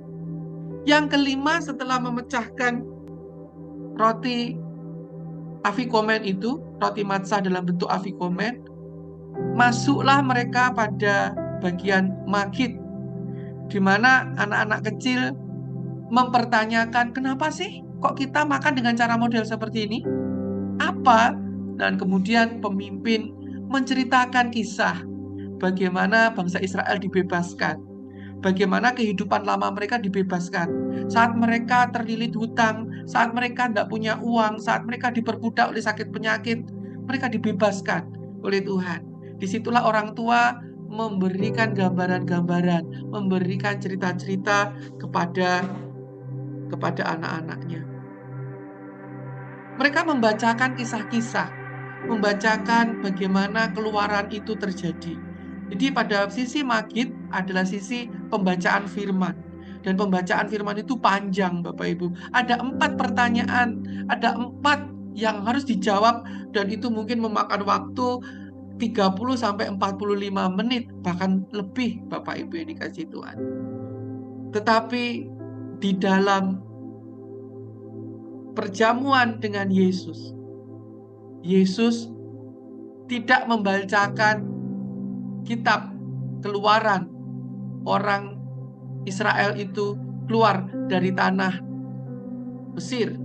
Yang kelima, setelah memecahkan roti afikomen itu, roti matsah dalam bentuk afikomen, masuklah mereka pada bagian magid, di mana anak-anak kecil mempertanyakan, kenapa sih kok kita makan dengan cara model seperti ini? Apa? Dan kemudian pemimpin menceritakan kisah bagaimana bangsa Israel dibebaskan, bagaimana kehidupan lama mereka dibebaskan. Saat mereka terlilit hutang, saat mereka tidak punya uang, saat mereka diperbudak oleh sakit penyakit, mereka dibebaskan oleh Tuhan. Disitulah orang tua memberikan gambaran-gambaran, memberikan cerita-cerita kepada anak-anaknya. Mereka membacakan kisah-kisah, membacakan bagaimana keluaran itu terjadi. Jadi pada sisi magid adalah sisi pembacaan firman. Dan pembacaan firman itu panjang, Bapak Ibu. Ada 4 pertanyaan, ada 4 yang harus dijawab, dan itu mungkin memakan waktu 30-45 menit, bahkan lebih, Bapak Ibu yang dikasihi Tuhan. Tetapi di dalam perjamuan dengan Yesus, Yesus tidak membacakan kitab Keluaran, orang Israel itu keluar dari tanah Mesir.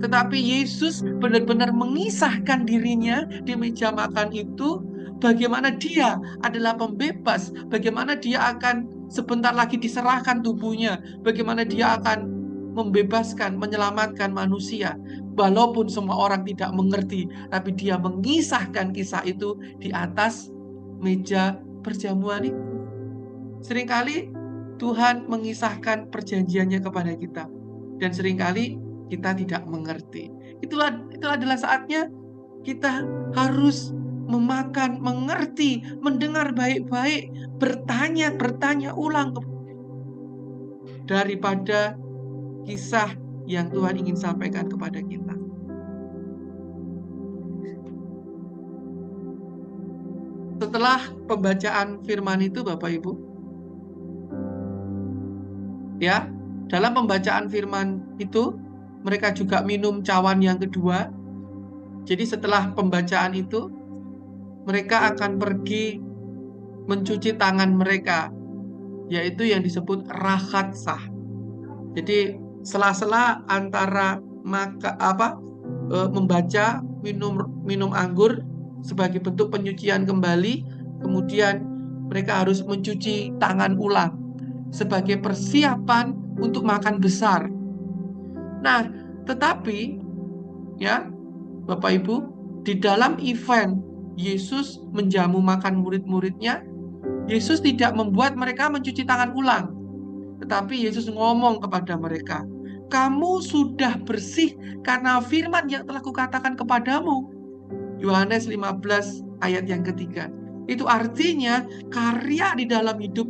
Tetapi Yesus benar-benar mengisahkan dirinya di meja makan itu, bagaimana dia adalah pembebas, bagaimana dia akan sebentar lagi diserahkan tubuhnya, bagaimana dia akan membebaskan, menyelamatkan manusia. Walaupun semua orang tidak mengerti, tapi dia mengisahkan kisah itu di atas meja perjamuan itu. Seringkali Tuhan mengisahkan perjanjiannya kepada kita, dan seringkali kita tidak mengerti. Itulah adalah saatnya kita harus memakan, mengerti, mendengar baik-baik, bertanya ulang daripada kisah yang Tuhan ingin sampaikan kepada kita. Setelah pembacaan firman itu, Bapak Ibu, ya, dalam pembacaan firman itu mereka juga minum cawan yang kedua. Jadi setelah pembacaan itu, mereka akan pergi mencuci tangan mereka, yaitu yang disebut rahatsah. Jadi sela-sela antara membaca, minum anggur sebagai bentuk penyucian kembali, kemudian mereka harus mencuci tangan ulang sebagai persiapan untuk makan besar. Nah, tetapi ya, Bapak Ibu, di dalam event Yesus menjamu makan murid-muridnya, Yesus tidak membuat mereka mencuci tangan ulang. Tetapi Yesus ngomong kepada mereka, kamu sudah bersih karena firman yang telah kukatakan kepadamu. Yohanes 15 ayat yang ketiga. Itu artinya karya di dalam hidup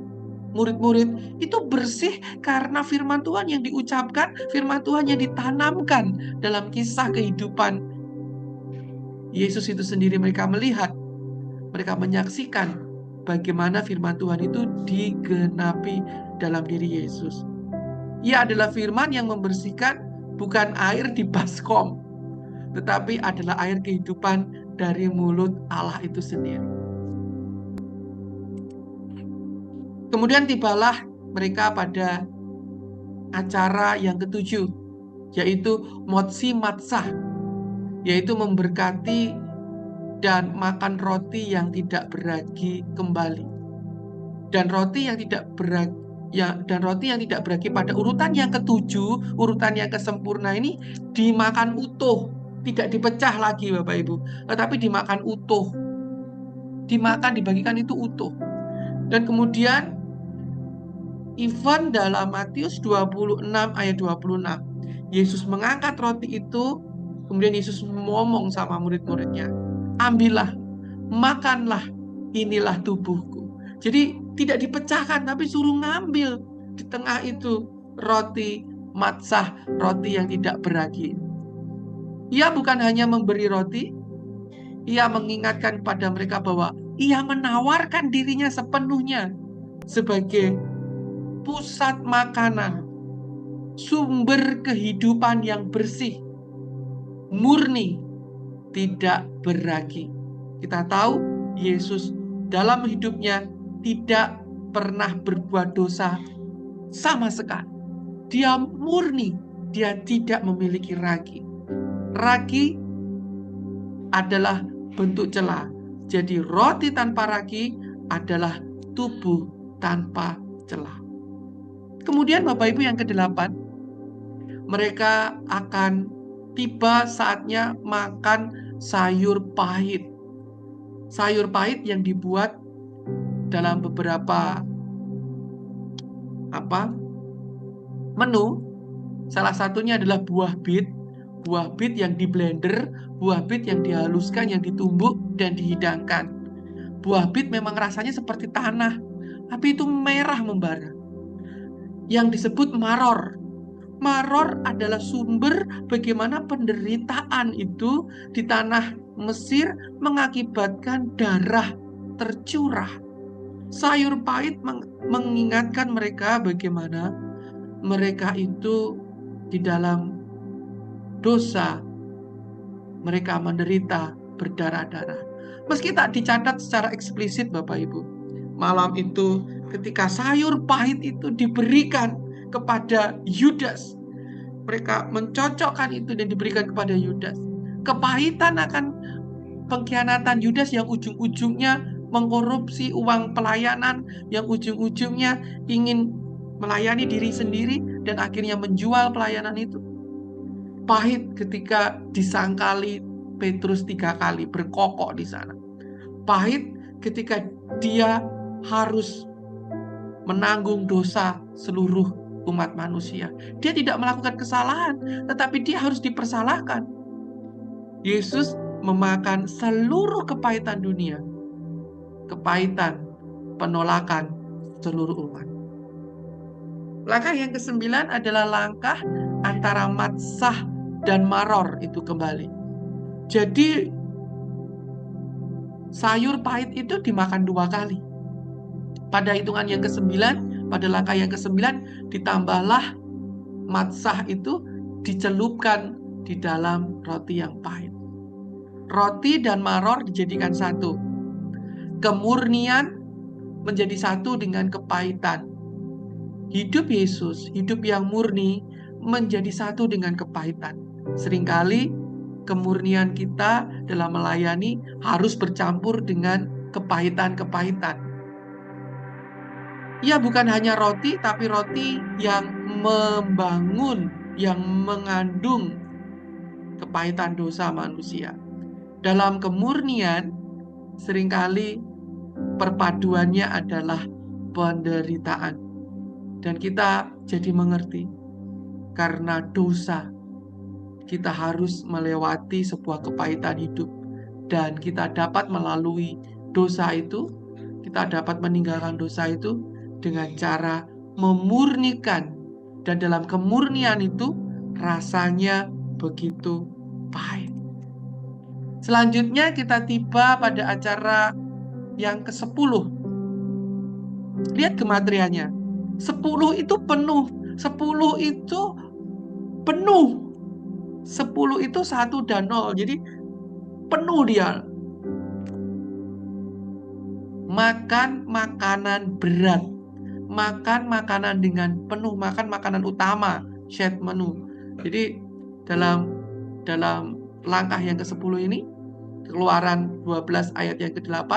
murid-murid itu bersih karena firman Tuhan yang diucapkan, firman Tuhan yang ditanamkan dalam kisah kehidupan Yesus itu sendiri. Mereka melihat, mereka menyaksikan bagaimana firman Tuhan itu digenapi dalam diri Yesus. Ia adalah firman yang membersihkan, bukan air di baskom, tetapi adalah air kehidupan dari mulut Allah itu sendiri. Kemudian tibalah mereka pada acara yang ketujuh, yaitu Motzi Matzah, yaitu memberkati dan makan roti yang tidak beragi kembali. Dan roti yang tidak beragi pada urutan yang ketujuh, urutan yang kesempurna ini dimakan utuh, tidak dipecah lagi Bapak Ibu, tetapi dimakan utuh. Dibagikan itu utuh. Dan kemudian event dalam Matius 26 ayat 26. Yesus mengangkat roti itu, kemudian Yesus ngomong sama murid-muridnya, ambillah, makanlah, inilah tubuhku. Jadi tidak dipecahkan, tapi suruh ngambil di tengah itu roti matzah, roti yang tidak beragi. Ia bukan hanya memberi roti, ia mengingatkan pada mereka bahwa ia menawarkan dirinya sepenuhnya sebagai pusat makanan, sumber kehidupan yang bersih, murni, tidak beragi. Kita tahu Yesus dalam hidupnya tidak pernah berbuat dosa sama sekali. Dia murni, dia tidak memiliki ragi. Ragi adalah bentuk cela. Jadi roti tanpa ragi adalah tubuh tanpa cela. Kemudian Bapak Ibu yang ke-8, mereka akan tiba saatnya makan sayur pahit. Sayur pahit yang dibuat dalam beberapa menu. Salah satunya adalah buah bit yang di blender, buah bit yang dihaluskan, yang ditumbuk dan dihidangkan. Buah bit memang rasanya seperti tanah, tapi itu merah membara, yang disebut maror. Maror adalah sumber bagaimana penderitaan itu di tanah Mesir mengakibatkan darah tercurah. Sayur pahit mengingatkan mereka bagaimana mereka itu di dalam dosa, mereka menderita berdarah-darah. Meski tak dicatat secara eksplisit Bapak Ibu. Malam itu ketika sayur pahit itu diberikan kepada Yudas, mereka mencocokkan itu dan diberikan kepada Yudas. Kepahitan akan pengkhianatan Yudas yang ujung-ujungnya mengkorupsi uang pelayanan, yang ujung-ujungnya ingin melayani diri sendiri dan akhirnya menjual pelayanan itu. Pahit ketika disangkali Petrus 3 kali, berkokok di sana. Pahit ketika dia harus menanggung dosa seluruh umat manusia. Dia tidak melakukan kesalahan, tetapi dia harus dipersalahkan. Yesus memakan seluruh kepahitan dunia, kepahitan, penolakan seluruh umat. Langkah yang ke-9 adalah langkah antara matsah dan maror itu kembali. Jadi sayur pahit itu dimakan 2 kali. Pada hitungan yang ke-9, pada langkah yang ke-9 ditambahlah matsah itu dicelupkan di dalam roti yang pahit. Roti dan maror dijadikan satu. Kemurnian menjadi satu dengan kepahitan. Hidup Yesus, hidup yang murni, menjadi satu dengan kepahitan. Seringkali kemurnian kita dalam melayani harus bercampur dengan kepahitan-kepahitan. Ya, bukan hanya roti, tapi roti yang membangun, yang mengandung kepahitan dosa manusia. Dalam kemurnian, seringkali perpaduannya adalah penderitaan. Dan kita jadi mengerti, karena dosa, kita harus melewati sebuah kepahitan hidup. Dan kita dapat melalui dosa itu, kita dapat meninggalkan dosa itu dengan cara memurnikan. Dan dalam kemurnian itu, rasanya begitu pahit. Selanjutnya kita tiba pada acara yang ke-10. Lihat gematriannya. 10 itu penuh. 10 itu penuh. 10 itu 1 dan 0. Jadi penuh dia. Makan makanan berat. Makan makanan dengan penuh. Makan makanan utama. Set menu. Jadi dalam langkah yang ke-10 ini, Keluaran 12 ayat yang ke-8,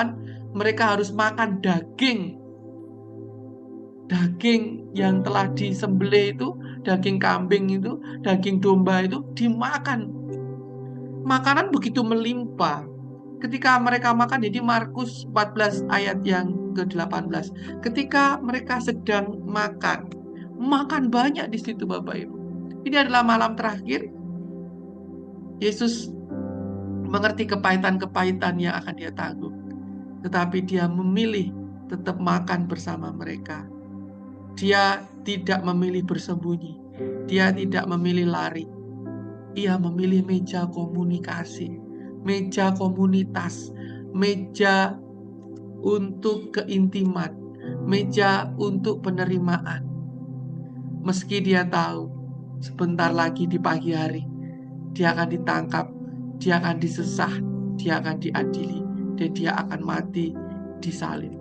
mereka harus makan daging. Daging yang telah disembelih itu, daging kambing itu, daging domba itu dimakan. Makanan begitu melimpah. Ketika mereka makan, jadi Markus 14 ayat yang ke-18. Ketika mereka sedang makan banyak di situ Bapak Ibu. Ini adalah malam terakhir. Yesus mengerti kepahitan-kepahitan yang akan dia tanggung. Tetapi dia memilih tetap makan bersama mereka. Dia tidak memilih bersembunyi. Dia tidak memilih lari. Ia memilih meja komunikasi, meja komunitas, meja untuk keintiman, meja untuk penerimaan. Meski dia tahu sebentar lagi di pagi hari dia akan ditangkap, dia akan disesah, dia akan diadili, dan dia akan mati disalib.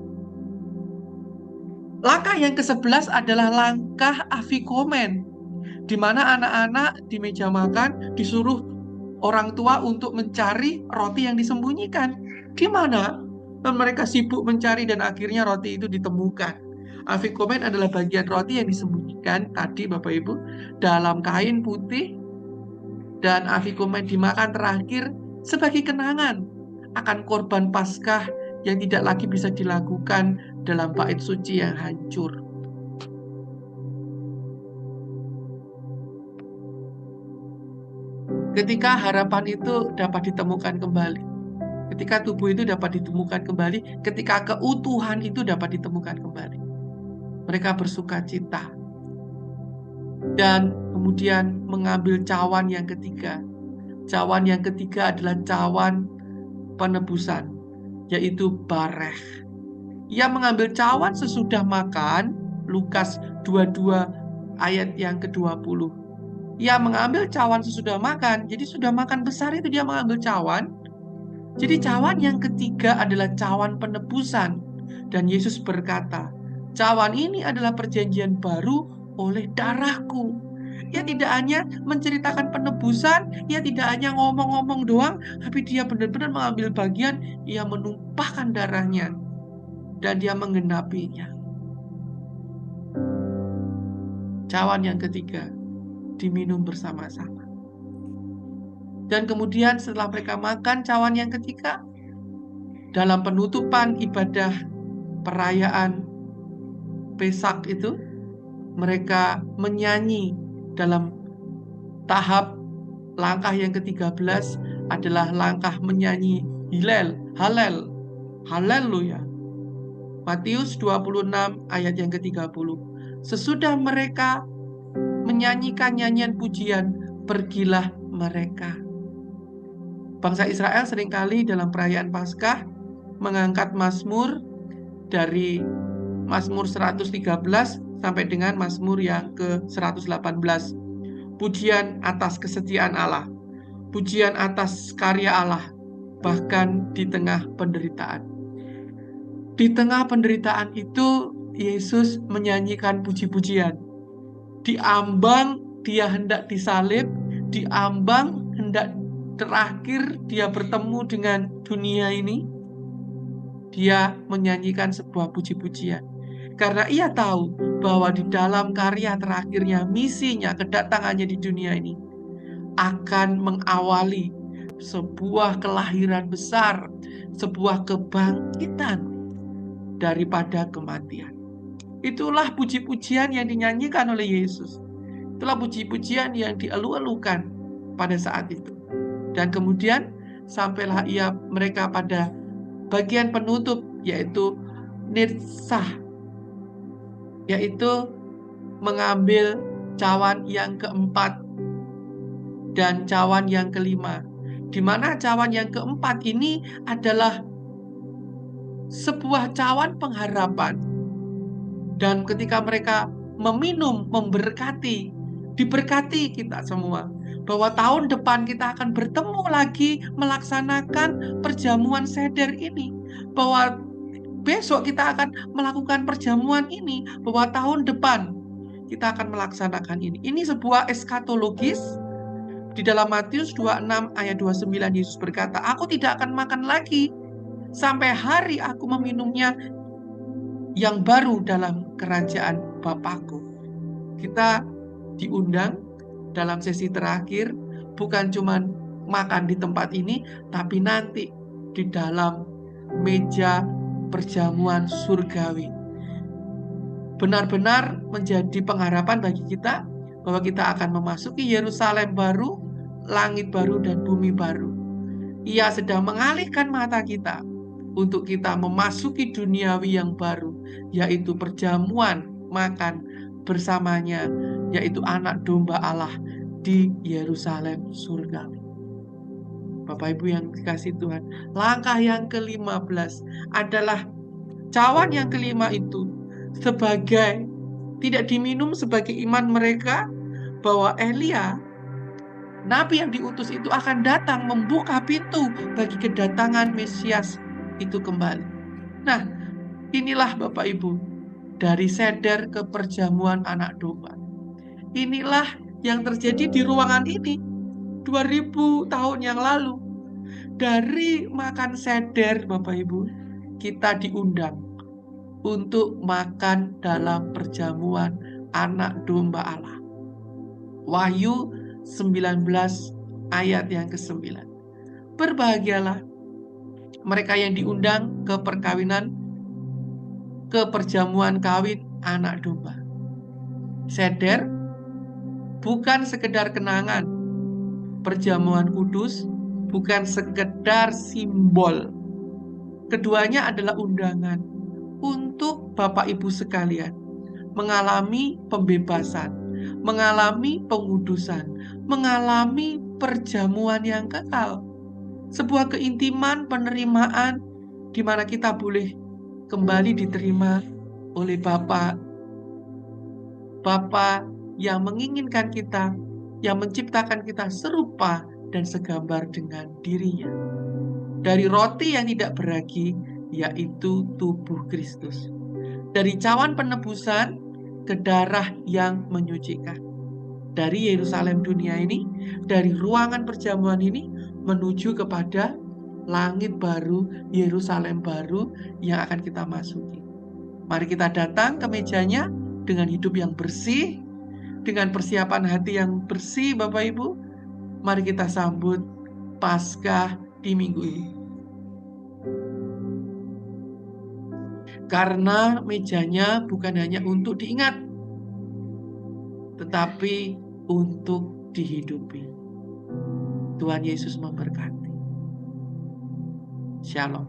Langkah yang ke-11 adalah langkah afikomen, di mana anak-anak di meja makan disuruh orang tua untuk mencari roti yang disembunyikan. Di mana? Dan mereka sibuk mencari dan akhirnya roti itu ditemukan. Afikomen adalah bagian roti yang disembunyikan tadi Bapak Ibu dalam kain putih, dan afikomen dimakan terakhir sebagai kenangan akan korban Paskah yang tidak lagi bisa dilakukan dalam bait suci yang hancur. Ketika harapan itu dapat ditemukan kembali, ketika tubuh itu dapat ditemukan kembali, ketika keutuhan itu dapat ditemukan kembali, mereka bersuka cita. Dan kemudian mengambil cawan yang ketiga. Cawan yang ketiga adalah cawan penebusan, yaitu bareh. Ia mengambil cawan sesudah makan, Lukas 22 ayat yang ke-20. Ia mengambil cawan sesudah makan. Jadi sudah makan besar itu dia mengambil cawan. Jadi cawan yang ketiga adalah cawan penebusan. Dan Yesus berkata, cawan ini adalah perjanjian baru oleh darahku. Ia tidak hanya menceritakan penebusan, ia tidak hanya ngomong-ngomong doang, tapi dia benar-benar mengambil bagian, ia menumpahkan darahnya, dan dia menggenapinya. Cawan yang ketiga diminum bersama-sama. Dan kemudian setelah mereka makan cawan yang ketiga, dalam penutupan ibadah perayaan Pesak itu, mereka menyanyi dalam tahap langkah yang ke-13 adalah langkah menyanyi Halel, haleluya. Matius 26 ayat yang ke-30. Sesudah mereka menyanyikan nyanyian pujian, pergilah mereka. Bangsa Israel seringkali dalam perayaan Paskah mengangkat mazmur dari Mazmur 113 sampai dengan Mazmur yang ke-118. Pujian atas kesetiaan Allah, pujian atas karya Allah, bahkan di tengah penderitaan. Di tengah penderitaan itu, Yesus menyanyikan puji-pujian. Di ambang dia hendak disalib, di ambang hendak terakhir dia bertemu dengan dunia ini, dia menyanyikan sebuah puji-pujian. Karena ia tahu bahwa di dalam karya terakhirnya, misinya, kedatangannya di dunia ini akan mengawali sebuah kelahiran besar, sebuah kebangkitan daripada kematian. Itulah puji-pujian yang dinyanyikan oleh Yesus. Itulah puji-pujian yang dielu-elukan pada saat itu. Dan kemudian sampailah mereka pada bagian penutup, yaitu Nirsah, yaitu mengambil cawan yang keempat dan cawan yang kelima. Di mana cawan yang keempat ini adalah sebuah cawan pengharapan. Dan ketika mereka meminum, memberkati, diberkati kita semua, bahwa tahun depan kita akan bertemu lagi melaksanakan perjamuan seder ini, bahwa besok kita akan melakukan perjamuan ini, bahwa tahun depan kita akan melaksanakan ini. Ini sebuah eskatologis. Di dalam Matius 26 ayat 29 Yesus berkata, aku tidak akan makan lagi sampai hari aku meminumnya yang baru dalam kerajaan Bapakku. Kita diundang dalam sesi terakhir bukan cuma makan di tempat ini, tapi nanti di dalam meja perjamuan surgawi. Benar-benar menjadi pengharapan bagi kita bahwa kita akan memasuki Yerusalem baru, langit baru, dan bumi baru. Ia sedang mengalihkan mata kita untuk kita memasuki duniawi yang baru, yaitu perjamuan makan bersamanya, yaitu anak domba Allah di Yerusalem surgawi. Bapak Ibu yang dikasihi Tuhan, langkah yang ke-15 adalah cawan yang kelima itu sebagai tidak diminum sebagai iman mereka bahwa Elia, nabi yang diutus itu, akan datang membuka pintu bagi kedatangan Mesias itu kembali. Nah, inilah Bapak Ibu, dari seder ke perjamuan anak domba. Inilah yang terjadi di ruangan ini 2000 tahun yang lalu. Dari makan seder, Bapak Ibu, kita diundang untuk makan dalam perjamuan anak domba Allah. Wahyu 19 ayat yang ke-9. Berbahagialah mereka yang diundang ke perkawinan, ke perjamuan kawin anak domba. Seder bukan sekedar kenangan. Perjamuan kudus bukan sekedar simbol. Keduanya adalah undangan untuk Bapak Ibu sekalian mengalami pembebasan, mengalami pengudusan, mengalami perjamuan yang kekal. Sebuah keintiman penerimaan di mana kita boleh kembali diterima oleh Bapa yang menginginkan kita, yang menciptakan kita serupa dan segambar dengan dirinya. Dari roti yang tidak beragi, yaitu tubuh Kristus. Dari cawan penebusan ke darah yang menyucikan. Dari Yerusalem dunia ini, dari ruangan perjamuan ini, menuju kepada langit baru, Yerusalem baru yang akan kita masuki. Mari kita datang ke mejanya dengan hidup yang bersih, dengan persiapan hati yang bersih, Bapak Ibu. Mari kita sambut Paskah di minggu ini. Karena mejanya bukan hanya untuk diingat, tetapi untuk dihidupi. Tuhan Yesus memberkati. Shalom.